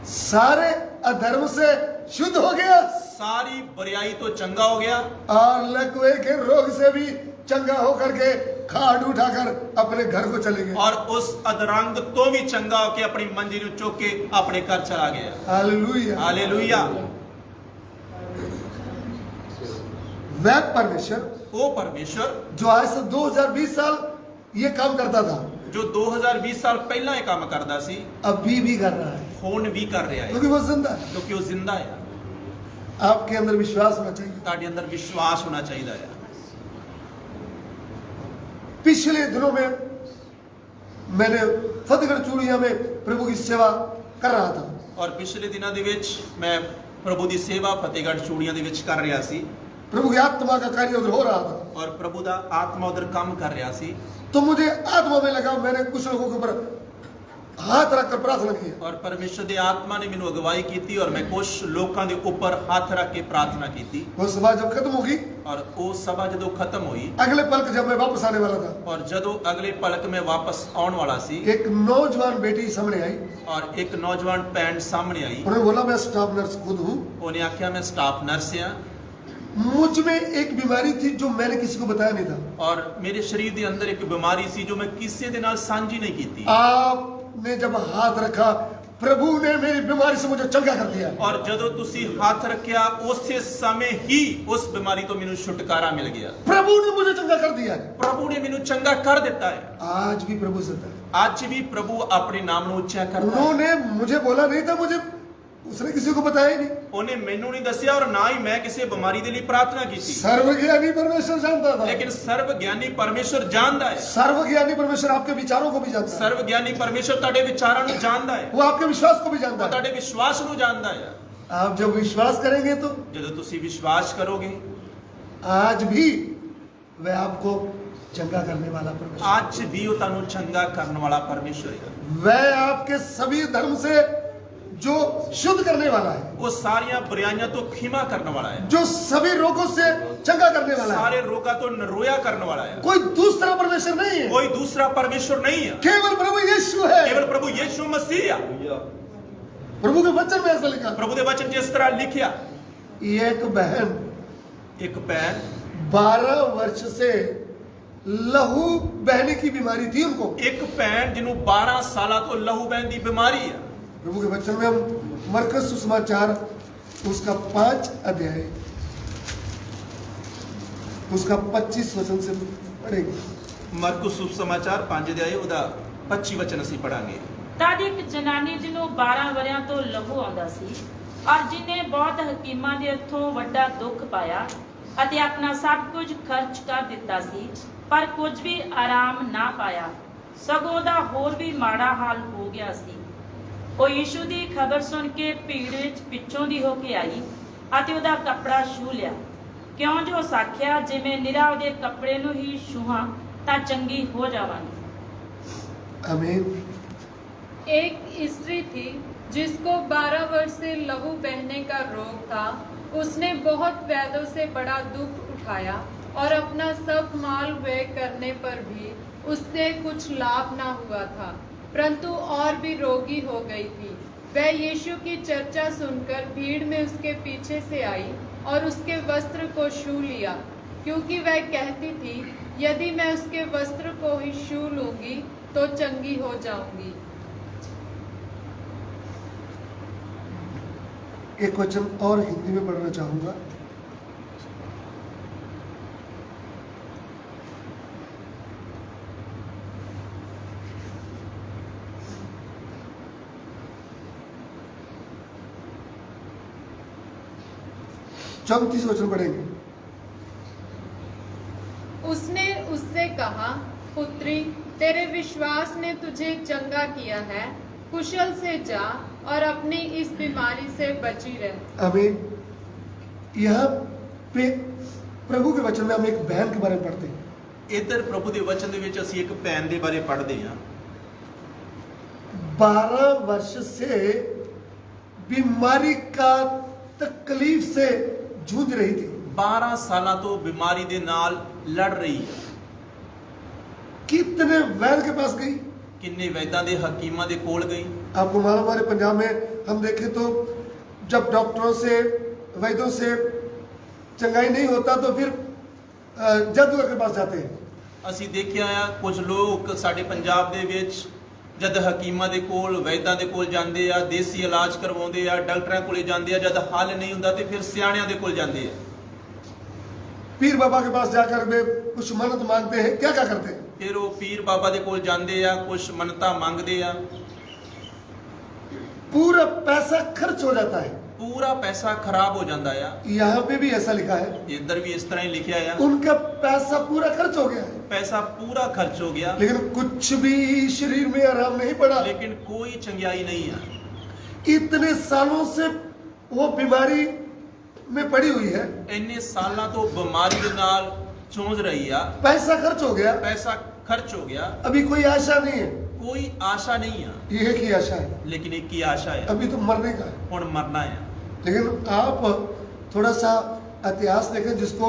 सारे अधर्म से शुद्ध हो गया सारी बुराई तो चंगा हो गया और लकवे के रोग से भी चंगा होकर के खाट उठाकर अपने घर को चले गए। और उस अधरंग तो भी चंगा होके अपनी मंजिल चौक के अपने घर चला गया। हालेलुया। हालेलुया। वह परमेश्वर, वो परमेश्वर जो आज से 2020 साल ये काम करता था, जो 2020 साल पहला ये काम करता सी, अभी भी कर रहा है, ਹੁਣ भी कर रहा है, क्योंकि वो जिंदा है। क्योंकि वो जिंदा है। आपके अंदर विश्वास होना चाहिए। ਤੁਹਾਡੇ ਅੰਦਰ ਵਿਸ਼ਵਾਸ ਹੋਣਾ ਚਾਹੀਦਾ ਹੈ। पिछले दिनों में मैंने फतेहगढ़ चूड़िया में प्रभु की सेवा कर रहा था और पिछले दिनों ਦੇ ਵਿੱਚ ਮੈਂ ਪ੍ਰਭੂ ਦੀ ਸੇਵਾ ਫਤਿਹਗੜ੍ਹ ਚੂੜੀਆਂ ਦੇ ਵਿੱਚ ਕਰ ਰਿਹਾ ਸੀ प्रभु की आत्मा का कार्य उधर हो रहा था। और प्रभु ਦਾ ਆਤਮਾ ਉਧਰ ਕੰਮ ਕਰ ਰਿਹਾ ਸੀ तो मुझे आत्मा में लगा, मैंने कुछ लोगों के ऊपर हाथ रखकर प्रार्थना की और परमेश्वर ਦੀ ਆਤਮਾ ਨੇ ਮੈਨੂੰ ਅਗਵਾਈ ਕੀਤੀ और मैं कुछ ਲੋਕਾਂ ਦੇ ਉੱਪਰ ਹੱਥ ਰੱਖ ਕੇ प्रार्थना ਕੀਤੀ। वो सभा जब खत्म होगी, और ਉਹ ਸਭਾ ਜਦੋਂ ਖਤਮ ਹੋਈ अगले पल जब मैं वापस आने वाला था, और ਜਦੋਂ ਅਗਲੇ ਪਲਕ ਮੈਂ ਵਾਪਸ ਆਉਣ ਵਾਲਾ ਸੀ एक नौजवान बेटी सामने आई। और एक नौजवान भैन सामने आई। उन्होंने बोला, मैं स्टाफ नर्स खुद हूँ। ਉਹਨੇ ਆਖਿਆ मैं स्टाफ नर्स ਹਾਂ मुझ में एक बीमारी थी जो मैंने किसी को बताया नहीं था। और मेरे शरीर ਦੇ ਅੰਦਰ ਇੱਕ ਬਿਮਾਰੀ ਸੀ ਜੋ ਮੈਂ ਕਿਸੇ ਦੇ ਨਾਲ ਸਾਂਝੀ ਨਹੀਂ ਕੀਤੀ। आपने जब हाथ रखा, प्रभु ने मेरी बीमारी से मुझे चंगा कर दिया। और ਜਦੋਂ ਤੁਸੀਂ ਹੱਥ ਰੱਖਿਆ ਉਸੇ ਸਮੇਂ ਹੀ ਉਸ ਬਿਮਾਰੀ ਤੋਂ ਮੈਨੂੰ ਛੁਟਕਾਰਾ ਮਿਲ ਗਿਆ। प्रभु ने मुझे चंगा कर दिया। ਪ੍ਰਭੂ ਨੇ ਮੈਨੂੰ ਚੰਗਾ ਕਰ ਦਿੱਤਾ ਹੈ। आज भी प्रभु जिंदा है। ਅੱਜ ਵੀ ਪ੍ਰਭੂ ਆਪਣੇ ਨਾਮ ਨੂੰ ਉੱਚਾ ਕਰਦਾ ਹੈ। उन्होंने मुझे बोला नहीं था, मुझे उसने किसी को बताया ही नहीं। ਉਹਨੇ ਮੈਨੂੰ ਨਹੀਂ ਦੱਸਿਆ और ਨਾ ਹੀ ਮੈਂ ਕਿਸੇ ਬਿਮਾਰੀ ਦੇ ਲਈ ਪ੍ਰਾਰਥਨਾ ਕੀਤੀ। सर्वज्ञानी परमेश्वर जानता था। लेकिन सर्व ज्ञानी परमेश्वर जानता है। सर्वज्ञानी परमेश्वर आपके विचारों को भी जानता है। सर्व ज्ञानी परमेश्वर ਤੁਹਾਡੇ ਵਿਚਾਰਾਂ ਨੂੰ ਜਾਣਦਾ ਹੈ। वो आपके विश्वास को भी जानता है। ਤੁਹਾਡੇ ਵਿਸ਼ਵਾਸ ਨੂੰ ਜਾਣਦਾ ਹੈ। आप जब विश्वास करेंगे तो ਜਦੋਂ ਤੁਸੀਂ ਵਿਸ਼ਵਾਸ ਕਰੋਗੇ आज भी वह आपको चंगा करने वाला परमेश्वर, ਅੱਜ ਵੀ ਉਹ ਤੁਹਾਨੂੰ ਚੰਗਾ ਕਰਨ ਵਾਲਾ ਪਰਮੇਸ਼ਰ ਹੈ। वह आपके सभी धर्म से जो शुद्ध करने वाला है, ਉਹ ਸਾਰੀਆਂ ਬੁਰਾਈਆਂ ਤੋਂ ਖਿਮਾ ਕਰਨ ਵਾਲਾ ਹੈ। जो सभी रोगों से चंगा करने वाला है। ਸਾਰੇ ਰੋਗਾਂ ਤੋਂ ਨਰੋਇਆ ਕਰਨ ਵਾਲਾ ਹੈ। कोई दूसरा परमेश्वर नहीं है, कोई दूसरा परमेश्वर नहीं है। केवल प्रभु यीशु है। केवल प्रभु यीशु मसीह है। प्रभु के वचन में ऐसा लिखा। प्रभु ਦੇ ਵਚਨ ਜਿਸ ਤਰ੍ਹਾਂ ਲਿਖਿਆ, एक बहन ਇੱਕ ਭੈਣ 12 वर्ष से लहू बहने की बीमारी थी उनको। ਇੱਕ ਭੈਣ ਜਿਹਨੂੰ 12 ਸਾਲਾਂ ਤੋਂ ਲਹੂ ਬਹਿਣ ਦੀ ਬਿਮਾਰੀ ਹੈ। प्रभु के वचन में हम मरकस सुसमाचार उसका 5 अध्याय उसका 25 वचन से पढ़ेंगे। ਮਰਕੁਸ ਸੁਸਮਾਚਾਰ 5 ਅਧਿਆਇ ਉਹਦਾ 25 ਵਚਨ ਅਸੀਂ ਪੜਾਂਗੇ। ਤਦ ਇੱਕ ਜਨਾਨੀ ਜਿਹਨੂੰ 12 ਵਰਿਆਂ ਤੋਂ ਲਹੂ ਆਉਂਦਾ ਸੀ ਔਰ ਜਿਨੇ ਬਹੁਤ ਹਕੀਮਾਂ ਦੇ ਹੱਥੋਂ ਵੱਡਾ ਦੁੱਖ ਪਾਇਆ ਅਤੇ ਆਪਣਾ ਸਭ ਕੁਝ ਖਰਚ ਕਰ ਦਿੱਤਾ ਸੀ, ਪਰ ਕੁਝ ਵੀ ਆਰਾਮ ਨਾ ਪਾਇਆ, ਸਗੋਂ ਉਹਦਾ ਹੋਰ ਵੀ ਮਾੜਾ ਹਾਲ ਹੋ ਗਿਆ ਸੀ। ਉਹ ਯੀਸ਼ੂ ਦੀ ਖਬਰ ਸੁਣ ਕੇ ਭੀੜ ਵਿੱਚ ਪਿੱਛੋਂ ਦੀ ਹੋ ਕੇ ਆਈ ਅਤੇ ਉਹਦਾ ਕੱਪੜਾ ਛੂਹ ਲਿਆ, ਕਿਉਂ ਜੋ ਸਾਖਿਆ ਜਿਵੇਂ ਨਿਰਾ ਉਹਦੇ ਕੱਪੜੇ ਨੂੰ ਹੀ ਛੂਹਾਂ ਤਾਂ ਚੰਗੀ ਹੋ ਜਾਵਾਂਗੀ। आमीन। एक स्त्री थी जिसको 12 वर्ष से लहू बहने का रोग था। उसने बहुत वैद्यों से बड़ा दुख उठाया और अपना सब माल व्यय करने पर भी उससे कुछ लाभ ना हुआ था, परंतु और भी रोगी हो गई थी। वह यीशु की चर्चा सुनकर भीड़ में उसके पीछे से आई और उसके वस्त्र को छू लिया, क्योंकि वह कहती थी, यदि मैं उसके वस्त्र को ही छू लूंगी तो चंगी हो जाऊंगी। एक वचन और हिंदी में पढ़ना चाहूंगा। चौंतीस वचन पढ़ेंगे। उसने उससे कहा, पुत्री, तेरे विश्वास ने तुझे चंगा किया है, कुशल से जा और अपनी इस बीमारी से बची रहे। आमीन। यहाँ पे प्रभु के वचन में हम एक बहन के बारे में पढ़ते हैं। ਇੱਧਰ ਪ੍ਰਭੂ ਦੇ ਵਚਨ ਦੇ ਵਿੱਚ ਅਸੀਂ ਇੱਕ ਭੈਣ ਦੇ ਬਾਰੇ ਪੜ੍ਹਦੇ ਹਾਂ। 12 वर्ष से बीमारी का तकलीफ से जूझ रही थी। 12 ਸਾਲਾਂ ਤੋਂ ਬਿਮਾਰੀ ਦੇ ਨਾਲ ਲੜ ਰਹੀ ਹੈ। कितने वैद्य के पास गई। ਕਿੰਨੇ ਵੈਦਾਂ ਦੇ ਹਕੀਮਾਂ ਦੇ ਕੋਲ ਗਈ। आपको मालूम हमारे पंजाब में हम देखें तो जब डॉक्टरों से वैद्यों से चंगाई नहीं होता तो फिर जादूगर के पास जाते हैं। ਅਸੀਂ ਦੇਖਿਆ ਆ ਕੁਝ ਲੋਕ ਸਾਡੇ ਪੰਜਾਬ ਦੇ ਵਿੱਚ ਜਦ ਹਕੀਮਾਂ ਦੇ ਕੋਲ ਵੈਦਾਂ ਦੇ ਕੋਲ ਜਾਂਦੇ ਆ, ਦੇਸੀ ਇਲਾਜ ਕਰਵਾਉਂਦੇ ਆ, ਡਾਕਟਰਾਂ ਕੋਲੇ ਜਾਂਦੇ ਆ, ਜਦ ਹੱਲ ਨਹੀਂ ਹੁੰਦਾ ਤੇ ਫਿਰ ਸਿਆਣਿਆਂ ਦੇ ਕੋਲ ਜਾਂਦੇ ਆ। पीर बाबा के पास जाकर वे कुछ मन्नत मांगते हैं। क्या क्या करते हैं? ਫਿਰ ਉਹ ਪੀਰ ਬਾਬਾ ਦੇ ਕੋਲ ਜਾਂਦੇ ਆ, ਕੁਝ ਮੰਨਤਾਂ ਮੰਗਦੇ ਆ। पूरा पैसा खर्च हो जाता है। ਪੂਰਾ ਪੈਸਾ ਖਰਾਬ ਹੋ ਜਾਂਦਾ ਆ। यहाँ पे भी ऐसा लिखा है, ਇੱਧਰ ਵੀ ਇਸ ਤਰ੍ਹਾਂ ਹੀ ਲਿਖਿਆ ਆ। उनका पैसा पूरा खर्च हो गया है, ਪੈਸਾ ਪੂਰਾ ਖਰਚ ਹੋ ਗਿਆ, लेकिन कुछ भी शरीर में आराम नहीं पड़ा। ਲੇਕਿਨ ਕੋਈ ਚੰਗਿਆਈ ਨਹੀਂ ਆ। इतने सालों से वो बीमारी में पड़ी हुई है, ਇੰਨੇ ਸਾਲਾਂ ਤੋਂ ਬਿਮਾਰੀ ਦੇ ਨਾਲ ਚੂੰਝ ਰਹੀ ਆ। पैसा खर्च हो गया, ਪੈਸਾ ਖਰਚ ਹੋ ਗਿਆ, अभी कोई आशा नहीं है। ਕੋਈ ਆਸ਼ਾ ਨਹੀਂ ਆ। ये एक ही आशा है, ਲੇਕਿਨ ਇੱਕ ਹੀ ਆਸ਼ਾ ਆ, अभी तो मरने का है। ਹੁਣ ਮਰਨਾ ਆ। लेकिन आप थोड़ा सा इतिहास देखें, जिसको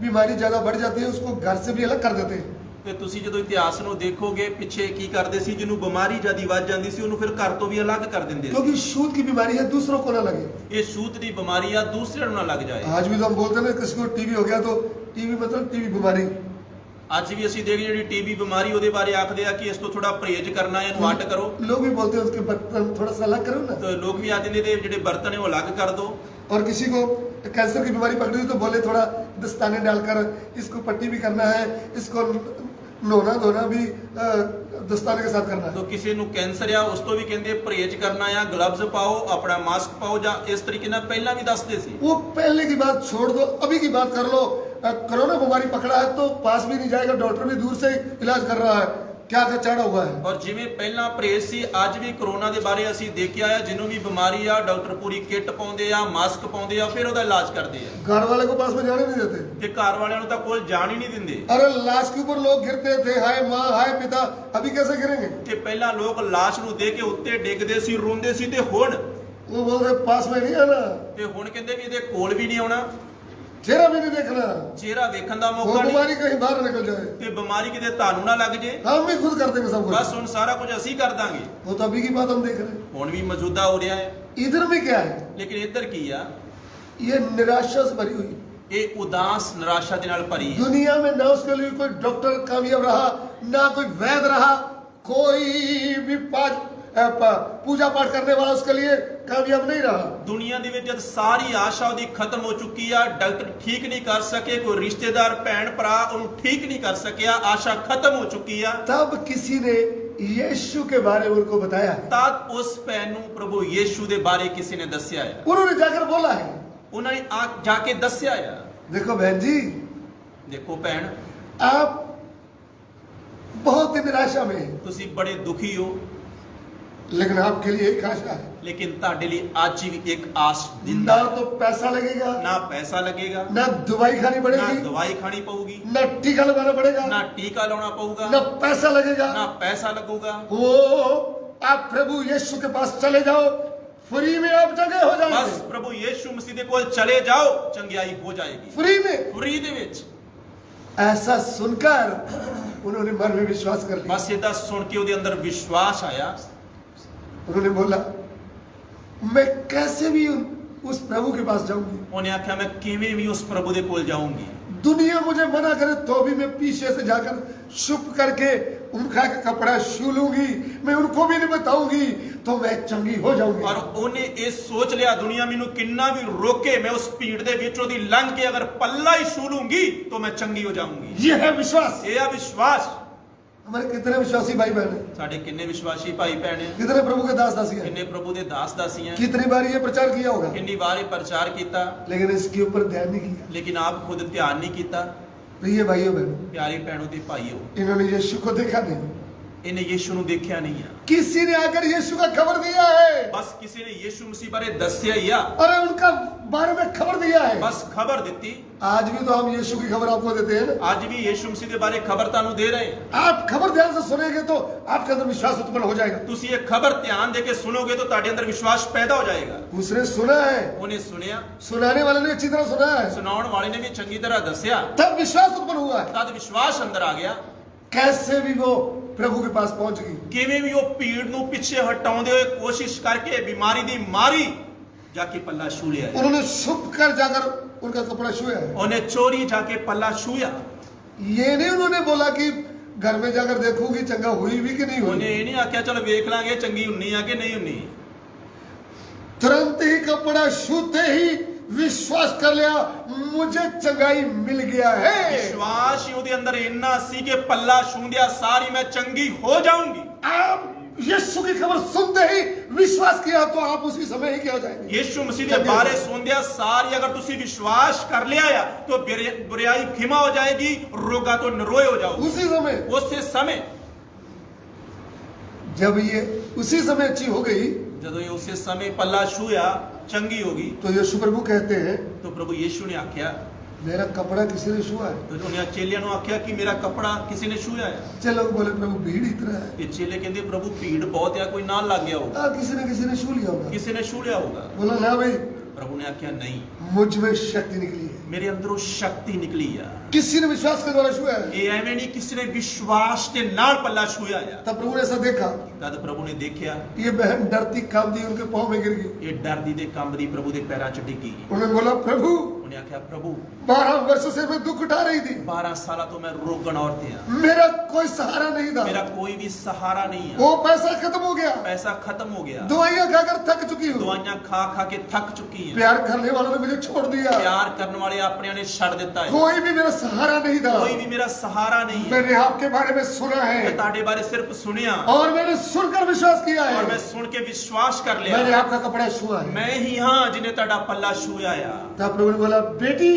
बीमारी ज्यादा बढ़ जाती है उसको घर से भी अलग कर देते हैं। ਤੇ ਤੁਸੀਂ ਜਦੋਂ ਇਤਿਹਾਸ ਨੂੰ ਦੇਖੋਗੇ ਪਿੱਛੇ ਕੀ ਕਰਦੇ ਸੀ, ਜਿਹਨੂੰ ਬਿਮਾਰੀ ਜਿਆਦੀ ਵੱਧ ਜਾਂਦੀ ਸੀ ਉਹਨੂੰ ਫਿਰ ਘਰ ਤੋਂ ਵੀ ਅਲੱਗ ਕਰ ਦਿੰਦੇ ਸੀ। क्योंकि छूत की बीमारी है, दूसरों को ना लगे। ਇਹ ਛੂਤ ਦੀ ਬਿਮਾਰੀ ਆ, ਦੂਸਰਿਆਂ ਨੂੰ ਨਾ ਲੱਗ ਜਾਏ। आज भी तो हम बोलते हैं ना, किसी को टीबी हो गया तो टीबी मतलब टीबी बीमारी। ਅੱਜ ਵੀ ਅਸੀਂ ਦੇਖੀ ਜਿਹੜੀ ਟੀਬੀ ਬਿਮਾਰੀ ਉਹਦੇ ਬਾਰੇ ਆਖਦੇ ਆ ਕਿ ਇਸ ਤੋਂ ਥੋੜਾ ਪਰਹੇਜ਼ ਕਰਨਾ ਹੈ, ਇਹਨੂੰ ਅੱਡ ਕਰੋ। लोग भी बोलते हैं उसके बर्तन थोड़ा सा अलग करो ना। ਤੇ ਲੋਕ ਵੀ ਆਖਦੇ ਨੇ ਜਿਹੜੇ ਬਰਤਨ ਹੈ ਉਹ ਅਲੱਗ ਕਰ ਦੋ। और किसी को कैंसर की बीमारी पकड़ी तो बोले थोड़ा दस्ताने डालकर इसको पट्टी भी करना है, इसको नहाना धोना भी दस्ताने के साथ करना है। तो ਕਿਸੇ ਨੂੰ ਕੈਂਸਰ ਆ ਉਸ ਤੋਂ ਵੀ ਕਹਿੰਦੇ ਪਰਹੇਜ਼ ਕਰਨਾ ਆ, ਗਲਵਜ਼ ਪਾਓ, ਆਪਣਾ ਮਾਸਕ ਪਾਓ, ਜਾਂ ਇਸ ਤਰੀਕੇ ਨਾਲ ਪਹਿਲਾਂ ਵੀ ਦੱਸਦੇ ਸੀ। वो पहले की बात छोड़ दो, अभी की बात कर लो। कोरोना बीमारी पकड़ा है तो पास भी नहीं जाएगा, डॉक्टर भी दूर से इलाज कर रहा है, क्या क्या चढ़ा हुआ है। ਔਰ ਜਿਵੇਂ ਪਹਿਲਾਂ ਪਰਹੇਜ਼ ਸੀ, ਅੱਜ ਵੀ ਕਰੋਨਾ ਦੇ ਬਾਰੇ ਅਸੀਂ ਦੇਖਿਆ ਆ, ਜਿਹਨੂੰ ਵੀ ਬਿਮਾਰੀ ਆ ਡਾਕਟਰ ਪੂਰੀ ਕਿੱਟ ਪਾਉਂਦੇ ਆ, ਮਾਸਕ ਪਾਉਂਦੇ ਆ, ਫਿਰ ਉਹਦਾ ਇਲਾਜ ਕਰਦੇ ਆ। घर वाले को पास में जाने नहीं देते। ਤੇ ਘਰ ਵਾਲਿਆਂ ਨੂੰ ਤਾਂ ਕੋਲ ਜਾਣ ਹੀ ਨਹੀਂ ਦਿੰਦੇ। अरे लाश के ऊपर लोग गिरते थे, हाय माँ हाय पिता, अभी कैसे गिरेंगे? ਤੇ ਪਹਿਲਾਂ ਲੋਕ ਲਾਸ਼ ਨੂੰ ਦੇ ਕੇ ਉੱਤੇ ਡਿੱਗਦੇ ਸੀ, ਰੋਂਦੇ ਸੀ, ਤੇ ਹੁਣ वो बोलते पास में नहीं आना, ਤੇ ਹੁਣ ਕਹਿੰਦੇ ਵੀ ਇਹਦੇ ਕੋਲ ਵੀ ਨਹੀਂ ਆਉਣਾ, चेहरा भी नहीं देखना, ਚਿਹਰਾ ਵੇਖਣ ਦਾ वो ਮੌਕਾ ਨਹੀਂ, बीमारी कहीं बाहर निकल जाए। ਤੇ ਬਿਮਾਰੀ ਕਿਤੇ ਤੁਹਾਨੂੰ ਨਾ ਲੱਗ ਜੇ। हम भी खुद कर देंगे सब ਬਸ कुछ। ਹੁਣ ਸਾਰਾ ਕੁਝ ਅਸੀਂ ਕਰ ਦਾਂਗੇ। वो तो अभी की बात हम देख रहे हैं। ਹੁਣ ਵੀ ਮੌਜੂਦਾ ਹੋ ਰਿਹਾ ਹੈ। इधर में क्या है? ਲੇਕਿਨ ਇੱਧਰ ਕੀ ਆ? ये निराशा से भरी हुई ਇਹ ਉਦਾਸ ਨਿਰਾਸ਼ਾ ਦੇ ਨਾਲ ਭਰੀ ਹੈ। दुनिया में ना उसके लिए कोई डॉक्टर कामयाब रहा, ना कोई वैद्य रहा, कोई भी पूजा पाठ करने वाला उसके लिए कामयाब नहीं रहा। ਦੁਨੀਆ ਦੇ ਵਿੱਚ ਜਦ ਸਾਰੀ ਆਸ਼ਾ ਉਹਦੀ ਖਤਮ ਹੋ ਚੁੱਕੀ ਆ, ਡਾਕਟਰ ਠੀਕ ਨਹੀਂ ਕਰ ਸਕੇ, ਕੋਈ ਰਿਸ਼ਤੇਦਾਰ ਭੈਣ ਭਰਾ ਉਹਨੂੰ ਠੀਕ ਨਹੀਂ ਕਰ ਸਕਿਆ, ਆਸ਼ਾ ਖਤਮ ਹੋ ਚੁੱਕੀ ਆ, तब किसी ने यीशु के बारे में उनको बताया है। ਤਦ ਉਸ ਭੈਣ ਨੂੰ ਪ੍ਰਭੂ ਯੀਸ਼ੂ ਦੇ ਬਾਰੇ ਕਿਸੇ ਨੇ ਦੱਸਿਆ ਹੈ। उन्होंने जाकर बोला है, ਉਹਨਾਂ ਨੇ ਆ ਜਾ ਕੇ ਦੱਸਿਆ ਆ। देखो बहन जी, ਦੇਖੋ ਭੈਣ, आप बहुत ही निराशा में हैं, ਤੁਸੀਂ ਬੜੇ ਦੁਖੀ ਹੋ, लेकिन आपके लिए एक आशा है। ਲੇਕਿਨ ਤੁਹਾਡੇ ਲਈ ਅੱਜ ਵੀ ਇੱਕ ਆਸ ना ਦਿੰਦਾ ਹੈ। तो पैसा लगेगा, ਨਾ ਪੈਸਾ ਲੱਗੇਗਾ, ना दवाई खानी ਨਾ पड़ेगी, ਦਵਾਈ ਖਾਣੀ ਪਊਗੀ, ना टीका लगाना पड़ेगा, ਨਾ ਟੀਕਾ ਲਾਉਣਾ ਪਊਗਾ, ना पैसा लगेगा। ਨਾ ਪੈਸਾ ਲੱਗੂਗਾ। वो आप प्रभु यीशु के पास चले जाओ, फ्री में आप जगह हो ਬਸ जाएंगे, ਪ੍ਰਭੂ ਯੀਸ਼ੂ ਮਸੀਹ ਦੇ ਕੋਲ ਚਲੇ ਜਾਓ, ਚੰਗਿਆਈ ਹੋ ਜਾਏਗੀ फ्री में। ਫਰੀ ਦੇ ਵਿੱਚ। ऐसा सुनकर उन्होंने मन में विश्वास कर लिया। ਬਸ ਇਹਦਾ ਸੁਣ ਕੇ ਉਹਦੇ ਅੰਦਰ ਵਿਸ਼ਵਾਸ ਆਇਆ। उन्होंने बोला, मैं कैसे भी उस प्रभु के पास जाऊंगी, ਉਹਨੇ ਆਖਿਆ ਮੈਂ ਕਿਵੇਂ ਵੀ ਉਸ ਪ੍ਰਭੂ ਦੇ ਕੋਲ ਜਾਊਂਗੀ। दुनिया मुझे मना करे तो भी मैं पीछे से जाकर छुप करके उनका कपड़ा छू लूंगी, मैं उनको भी नहीं बताऊंगी, तो मैं चंगी हो जाऊंगी। ਔਰ ਉਹਨੇ ਇਹ ਸੋਚ ਲਿਆ, ਦੁਨੀਆ ਮੈਨੂੰ ਕਿੰਨਾ ਵੀ ਰੋਕੇ, ਮੈਂ ਉਸ ਭੀੜ ਦੇ ਵਿੱਚੋਂ ਦੀ ਲੰਘ ਕੇ ਅਗਰ ਪੱਲਾ ਹੀ ਛੂ ਲੂੰਗੀ ਤਾਂ ਮੈਂ ਚੰਗੀ ਹੋ ਜਾਊਂਗੀ। ये है विश्वास। ਇਹ ਆ ਵਿਸ਼ਵਾਸ। हमारे कितने विश्वासी भाई बहन हैं, ਸਾਡੇ ਕਿੰਨੇ ਵਿਸ਼ਵਾਸੀ ਭਾਈ ਭੈਣ ਹੈ, कितने प्रभु के दास दासी हैं, ਕਿੰਨੇ ਪ੍ਰਭੂ ਦੇ ਦਾਸ ਦਾਸੀਆਂ, कितनी बार ये प्रचार किया होगा, ਕਿੰਨੀ ਵਾਰ ਇਹ ਪ੍ਰਚਾਰ ਕੀਤਾ, लेकिन इसके ऊपर ध्यान नहीं किया। ਲੇਕਿਨ ਆਪ ਖੁਦ ਧਿਆਨ ਨਹੀਂ ਕੀਤਾ। प्रिय भाइयों बहनों, ਪਿਆਰੇ ਭੈਣੋ ਤੇ ਭਾਈਓ, इन्होंने यीशु को देखा नहीं, ਇਹਨੇ ਯੀਸ਼ੂ ਨੂੰ ਦੇਖਿਆ ਨਹੀਂ ਆ किसी ने आकर यीशु का खबर दिया है ਬਸ ਕਿਸੇ ਨੇ ਯੀਸ਼ੂ ਮਸੀਹ ਬਾਰੇ ਦੱਸਿਆ ਹੀ ਆ और उनका बारे में खबर दिया है। ਬਸ ਖਬਰ ਦਿੱਤੀ आज भी तो हम यीशु की खबर आपको देते हैं ना। ਅੱਜ ਵੀ ਯੀਸ਼ੂ ਮਸੀਹ ਦੇ ਬਾਰੇ ਖਬਰ ਤੁਹਾਨੂੰ ਦੇ ਰਹੇ ਹਾਂ आप खबर ध्यान से सुनेंगे तो आपके अंदर विश्वास उत्पन्न हो जाएगा। ਤੁਸੀਂ ਇਹ ਖਬਰ ਧਿਆਨ ਦੇ ਕੇ ਸੁਣੋਗੇ ਤਾਂ ਤੁਹਾਡੇ ਅੰਦਰ ਵਿਸ਼ਵਾਸ ਪੈਦਾ ਹੋ ਜਾਏਗਾ उसने सुना है, ਉਹਨੇ ਸੁਣਿਆ सुनाने वाले ने अच्छी तरह सुना है, ਸੁਣਾਉਣ ਵਾਲੇ ਨੇ ਵੀ ਚੰਗੀ ਤਰ੍ਹਾਂ ਦੱਸਿਆ तब विश्वास उत्पन्न हुआ है। ਤਦ ਵਿਸ਼ਵਾਸ ਅੰਦਰ ਆ ਗਿਆ कैसे भी वो प्रभु के पास पहुंच गई। ਕਿਵੇਂ ਵੀ ਉਹ ਭੀੜ ਨੂੰ ਪਿੱਛੇ ਹਟਾਉਂਦੇ ਹੋਏ ਕੋਸ਼ਿਸ਼ ਕਰਕੇ ਬਿਮਾਰੀ ਦੀ ਮਾਰੀ ਜਾ ਕੇ ਪੱਲਾ ਛੂ ਲਿਆ उन्होंने छुप कर जाकर उनका कपड़ा छुआ है। ਉਹਨੇ ਚੋਰੀ ਜਾ ਕੇ ਪੱਲਾ ਛੂਇਆ ये नहीं उन्होंने बोला कि घर में जाकर देखूंगी चंगा हुई भी कि नहीं ਉਹਨੇ हुई। ਇਹ ਨਹੀਂ ਆਖਿਆ ਚਲ ਵੇਖ ਲਾਂਗੇ ਚੰਗੀ ਹੁੰਨੀ ਆ ਕਿ ਨਹੀਂ ਹੁੰਨੀ तुरंत ही कपड़ा छूते ही विश्वास कर लिया मुझे चंगाई मिल गया है। ਵਿਸ਼ਵਾਸ ਹੀ ਉਹਦੇ ਅੰਦਰ ਇੰਨਾ ਸੀ ਕਿ ਪੱਲਾ ਛੂੰਦਿਆ ਸਾਰੀ ਮੈਂ ਚੰਗੀ ਹੋ ਜਾਊਂਗੀ आप यीशु की खबर सुनते ही विश्वास किया तो आप उसी समय ही क्या हो जाएंगे। ਯੀਸ਼ੂ ਮਸੀਹ ਦੇ ਬਾਰੇ ਸੁਣਦਿਆਂ ਸਾਰੀ ਅਗਰ ਤੁਸੀਂ ਵਿਸ਼ਵਾਸ ਕਰ ਲਿਆ ਆ ਤਾਂ ਬੁਰਾਈ ਖਿਮਾ ਹੋ ਜਾਏਗੀ ਰੋਗਾ ਤੋਂ ਨਿਰੋਏ ਹੋ ਜਾਓਗੇ उसी समय ਉਸੇ ਸਮੇਂ जब ये उसी समय अच्छी हो गई ਜਦੋਂ ਇਹ ਉਸੇ ਸਮੇਂ ਪੱਲਾ ਛੂਇਆ ਚੰਗੀ ਹੋ ਗਈ तो यीशु प्रभु कहते हैं ਤਾਂ ਪ੍ਰਭੂ ਯੀਸ਼ੂ ਨੇ ਆਖਿਆ मेरा कपड़ा किसी ने छुआ है। ਤੇ ਉਹਨੇ ਚੇਲਿਆਂ ਨੂੰ ਆਖਿਆ ਕਿ ਮੇਰਾ ਕੱਪੜਾ ਕਿਸੇ ਨੇ ਛੂਇਆ ਹੈ चल लोग बोले प्रभु भीड़ इतना है। ਇਹ ਚੇਲੇ ਕਹਿੰਦੇ ਪ੍ਰਭੂ ਭੀੜ ਬਹੁਤ ਆ ਕੋਈ ਨਾਲ ਲੱਗ ਗਿਆ ਹੋਊਗਾ किसी ने छू लिया होगा। ਕਿਸੇ ਨੇ ਛੂ ਲਿਆ ਹੋਊਗਾ बोला ना भाई ਪ੍ਰਭੂ ਨੇ ਆਖਿਆ ਨਹੀਂ मुझ में शक्ति निकली है। ਮੇਰੇ ਅੰਦਰੋਂ ਸ਼ਕਤੀ ਨਿਕਲੀ ਆ किसी ने विश्वास के द्वारा छुआ है। ਇਹ ਐਵੇਂ ਨਹੀਂ ਕਿਸੇ ਨੇ ਵਿਸ਼ਵਾਸ ਦੇ ਨਾਲ ਪੱਲਾ ਛੂਇਆ ਆ तब प्रभु ने ऐसा देखा ਤਦ ਪ੍ਰਭੂ ਨੇ ਦੇਖਿਆ ये बहन डरती कांपती उनके पाँव में गिर गई। ਇਹ ਡਰਦੀ ਦੇ ਕੰਬਦੀ ਪ੍ਰਭੂ ਦੇ ਪੈਰਾਂ 'ਚ ਡਿੱਗੀ उन्होंने बोला प्रभु ਉਹਨੇ ਆਖਿਆ ਪ੍ਰਭੂ 12 वर्षों से मैं दुख उठा रही थी 12 ਸਾਲਾਂ ਤੋਂ ਮੈਂ ਰੋਗਣ ਔਰਤ ਆ मेरा कोई सहारा नहीं था। ਮੇਰਾ ਕੋਈ ਵੀ ਸਹਾਰਾ ਨਹੀਂ ਆ वो पैसा खत्म हो गया ਪੈਸਾ ਖਤਮ ਹੋ ਗਿਆ दवाइयां खाकर थक चुकी हूँ। ਦਵਾਈਆਂ ਖਾ ਖਾ ਕੇ ਥੱਕ ਚੁੱਕੀ ਆ प्यार करने वालों ने मुझे छोड़ दिया। ਪਿਆਰ ਕਰਨ ਵਾਲੇ ਆਪਣਿਆਂ ਨੇ ਛੱਡ ਦਿੱਤਾ ਹੈ कोई भी मेरा सहारा नहीं था। ਕੋਈ ਵੀ ਮੇਰਾ ਸਹਾਰਾ ਨਹੀਂ ਹੈ मैंने आपके बारे में सुना ਮੈਂ है ਤੁਹਾਡੇ ਬਾਰੇ ਸਿਰਫ ਸੁਣਿਆ और मैंने सुनकर विश्वास किया ਔਰ ਮੈਂ है। ਸੁਣ ਕੇ ਵਿਸ਼ਵਾਸ ਕਰ मैंने ਲਿਆ आपका कपड़ा छुआ है। ਮੈਂ ਹੀ ਹਾਂ ਜਿਹਨੇ ਤੁਹਾਡਾ ਪੱਲਾ ਛੂਇਆ ਆ तब प्रभु ने बोला बेटी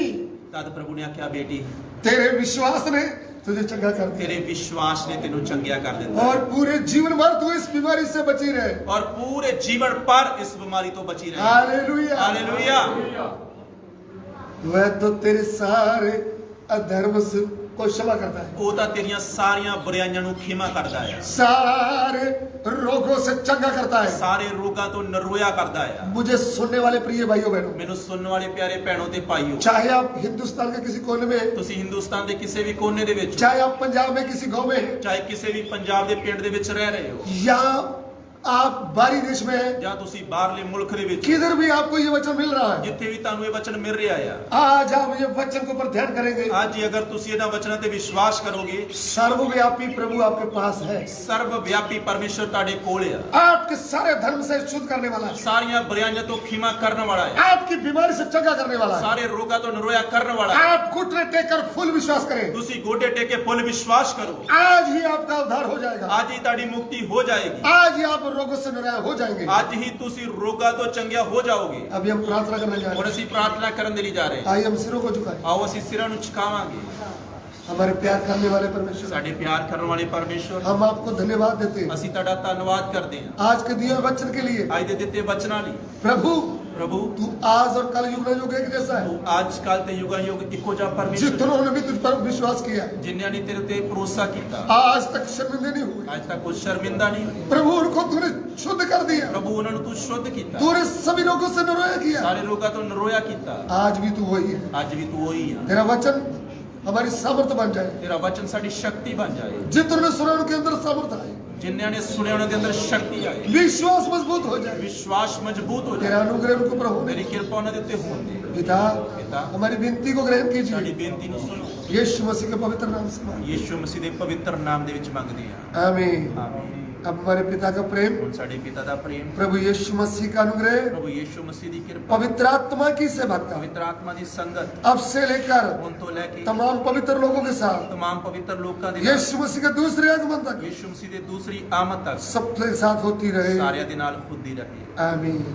ਤਦ ਪ੍ਰਭੂ ਨੇ ਆਖਿਆ ਬੇਟੀ तेरे विश्वास ने तुझे चंगा कर दिया ਤੇਰੇ ਵਿਸ਼ਵਾਸ ਨੇ ਤੈਨੂੰ ਚੰਗਿਆ ਕਰ ਦਿੱਤਾ और पूरे जीवन भर तू इस बीमारी से बची रहे। ਔਰ ਪੂਰੇ ਜੀਵਨ ਪਰ ਇਸ ਬਿਮਾਰੀ ਤੋਂ ਬਚੀ ਰਹੇ हालेलुया। ਹਾਲੇਲੂਇਆ वह तो तेरे सारे अधर्म से को क्षमा करता है। ਉਹ ਤਾਂ ਤੇਰੀਆਂ ਸਾਰੀਆਂ ਬੁਰਾਈਆਂ ਨੂੰ ਖਿਮਾ ਕਰਦਾ ਹੈ सारे रोगों से चंगा करता है। ਸਾਰੇ ਰੋਗਾਂ ਤੋਂ ਨਿਰੋਇਆ ਕਰਦਾ ਹੈ मुझे सुनने वाले प्रिय भाइयों बहनों, ਮੈਨੂੰ ਸੁਣਨ ਵਾਲੇ ਪਿਆਰੇ ਭੈਣੋ ਤੇ ਭਾਈਓ चाहे आप हिंदुस्तान के किसी कोने में हैं, ਤੁਸੀਂ ਹਿੰਦੁਸਤਾਨ ਦੇ ਕਿਸੇ ਵੀ ਕੋਨੇ ਦੇ ਵਿੱਚ चाहे आप पंजाब में किसी गांव में हैं, ਚਾਹੇ ਕਿਸੇ ਵੀ ਪੰਜਾਬ ਦੇ ਪਿੰਡ ਦੇ ਵਿੱਚ ਰਹਿ ਰਹੇ ਹੋ या आप बाहरी देश में हैं, ਜਾਂ ਤੁਸੀਂ ਬਾਹਰਲੇ ਮੁਲਕ ਦੇ ਵਿੱਚ किधर भी आपको ये वचन मिल रहा है, ਜਿੱਥੇ ਵੀ ਤੁਹਾਨੂੰ ਇਹ ਵਚਨ ਮਿਲ ਰਿਹਾ ਆ आज आप ये वचन के ऊपर ध्यान करेंगे। ਅੱਜ ਹੀ ਅਗਰ ਤੁਸੀਂ ਇਹਨਾਂ ਵਚਨਾਂ ਤੇ ਵਿਸ਼ਵਾਸ ਕਰੋਗੇ सर्वव्यापी प्रभु आपके पास है। ਸਰਵ ਵਿਆਪੀ ਪਰਮੇਸ਼ਰ ਤੁਹਾਡੇ ਕੋਲ ਆ आपके सारे धर्म से शुद्ध करने वाला है। ਸਾਰੀਆਂ ਬੁਰਾਈਆਂ ਤੋਂ ਖਿਮਾ ਕਰਨ ਵਾਲਾ ਹੈ आपकी बीमारी से चंगा करने वाला है। ਸਾਰੇ ਰੋਗਾਂ ਤੋਂ ਨਿਰੋਇਆ ਕਰਨ ਵਾਲਾ ਹੈ आप घुटने टेक कर फुल विश्वास करें। ਤੁਸੀਂ ਗੋਡੇ ਟੇਕੇ ਫੁੱਲ ਵਿਸ਼ਵਾਸ ਕਰੋ आज ही आपका उद्धार हो जाएगा। ਅੱਜ ਹੀ ਤੁਹਾਡੀ ਮੁਕਤੀ ਹੋ ਜਾਏਗੀ आज ही आप रोगों से निराश हो जाएंगे। ਅੱਜ ਹੀ ਤੁਸੀਂ ਰੋਗਾਂ ਤੋਂ ਚੰਗਿਆ ਹੋ ਜਾਓਗੇ अभी हम प्रार्थना करने जा ਹੁਣ रहे हैं। ਅਸੀਂ ਪ੍ਰਾਰਥਨਾ ਕਰਨ ਦੇ ਲਈ ਜਾ ਰਹੇ ਹਾਂ आइए हम सिरों को झुकाएं। ਆਓ ਅਸੀਂ ਸਿਰਾਂ ਨੂੰ ਝੁਕਾਵਾਂਗੇ हमारे प्यार करने वाले परमेश्वर, ਸਾਡੇ ਪਿਆਰ ਕਰਨ ਵਾਲੇ ਪਰਮੇਸ਼ਰ हम आपको धन्यवाद देते हैं ਅਸੀਂ ਤੁਹਾਡਾ ਧੰਨਵਾਦ ਕਰਦੇ ਹਾਂ आज के दिए वचन के लिए। ਅੱਜ ਦੇ ਦਿੱਤੇ ਵਚਨਾਂ ਲਈ प्रभु प्रभु तू आज और कल युग युग एक जैसा है। ਤੂੰ ਅੱਜ ਕੱਲ ਤੇ ਯੁਗਾਂ ਯੁਗ ਇੱਕੋ ਜਿਹਾ ਪਰਮੇਸ਼ਰ जितनों ने भी तुझ पर विश्वास किया ਜਿਨ੍ਹਾਂ ਨੇ ਤੇਰੇ ਤੇ ਭਰੋਸਾ ਕੀਤਾ आज तक शर्मिंदे नहीं हुए। ਅੱਜ तक ਕੋਈ ਸ਼ਰਮਿੰਦਾ ਨਹੀਂ ਹੋਏ प्रभु उनको तूने शुद्ध कर दिया। ਪ੍ਰਭੂ ਉਹਨਾਂ ਨੂੰ ਤੂੰ ਸ਼ੁੱਧ ਕੀਤਾ तूने सभी रोगों से निरोया किया। ਸਾਰੇ ਰੋਗਾਂ ਤੋਂ ਨਿਰੋਇਆ ਕੀਤਾ आज भी तू वही है। ਅੱਜ ਵੀ ਤੂੰ ਉਹੀ ਆ तेरा वचन हमारी सामर्थ्य बन जाए। ਤੇਰਾ ਵਚਨ ਸਾਡੀ ਸ਼ਕਤੀ ਬਣ ਜਾਏ जितनों ने सुना उनके अंदर सामर्थ्य आए। ਜਿਨ੍ਹਾਂ ਨੇ ਸੁਣਿਆ ਉਹਨਾਂ ਦੇ ਅੰਦਰ ਸ਼ਕਤੀ ਆਏ विश्वास मजबूत हो जाए। ਵਿਸ਼ਵਾਸ ਮਜ਼ਬੂਤ ਹੋ तेरा ਜਾਏ अनुग्रह उनको ऊपर होने ਮੇਰੀ ਕਿਰਪਾ ਉਹਨਾਂ ਦੇ ਉੱਤੇ ਹੋਣ ਦੇ पिता पिता, हमारी विनती को ग्रहण ਸਾਡੀ कीजिए। ਬੇਨਤੀ ਨੂੰ ਸੁਣੋ यीशु मसीह के पवित्र नाम से मांगते ਯੀਸ਼ੂ ਮਸੀਹ ਦੇ ਪਵਿੱਤਰ ਨਾਮ ਦੇ ਵਿੱਚ ਮੰਗਦੇ ਹਾਂ हैं। आमीन। ਆਮੀਨ अब हमारे पिता का प्रेम, ਹੁਣ ਸਾਡੇ ਪਿਤਾ ਦਾ ਪ੍ਰੇਮ प्रभु यीशु मसीह का अनुग्रह, ਪ੍ਰਭੂ ਯੀਸ਼ੂ ਮਸੀਹ ਦੀ ਕਿਰਪਾ पवित्र आत्मा की सेवकता ਪਵਿੱਤਰ ਆਤਮਾ ਦੀ ਸੰਗਤ अब से लेकर ਹੁਣ ਤੋਂ ਲੈ ਕੇ तमाम पवित्र लोगों के साथ तमाम पवित्र लोਕਾਂ ਦੇ ਨਾਲ यीशु मसीह के दूसरे आगमन तक ਯੀਸ਼ੂ ਮਸੀਹ ਦੇ ਦੂਸਰੀ ਆਮਦ ਤੱਕ सबके साथ होती रहे। ਸਾਰਿਆਂ ਦੇ ਨਾਲ ਖੁਦ ਹੀ ਰਹੇ आमीन।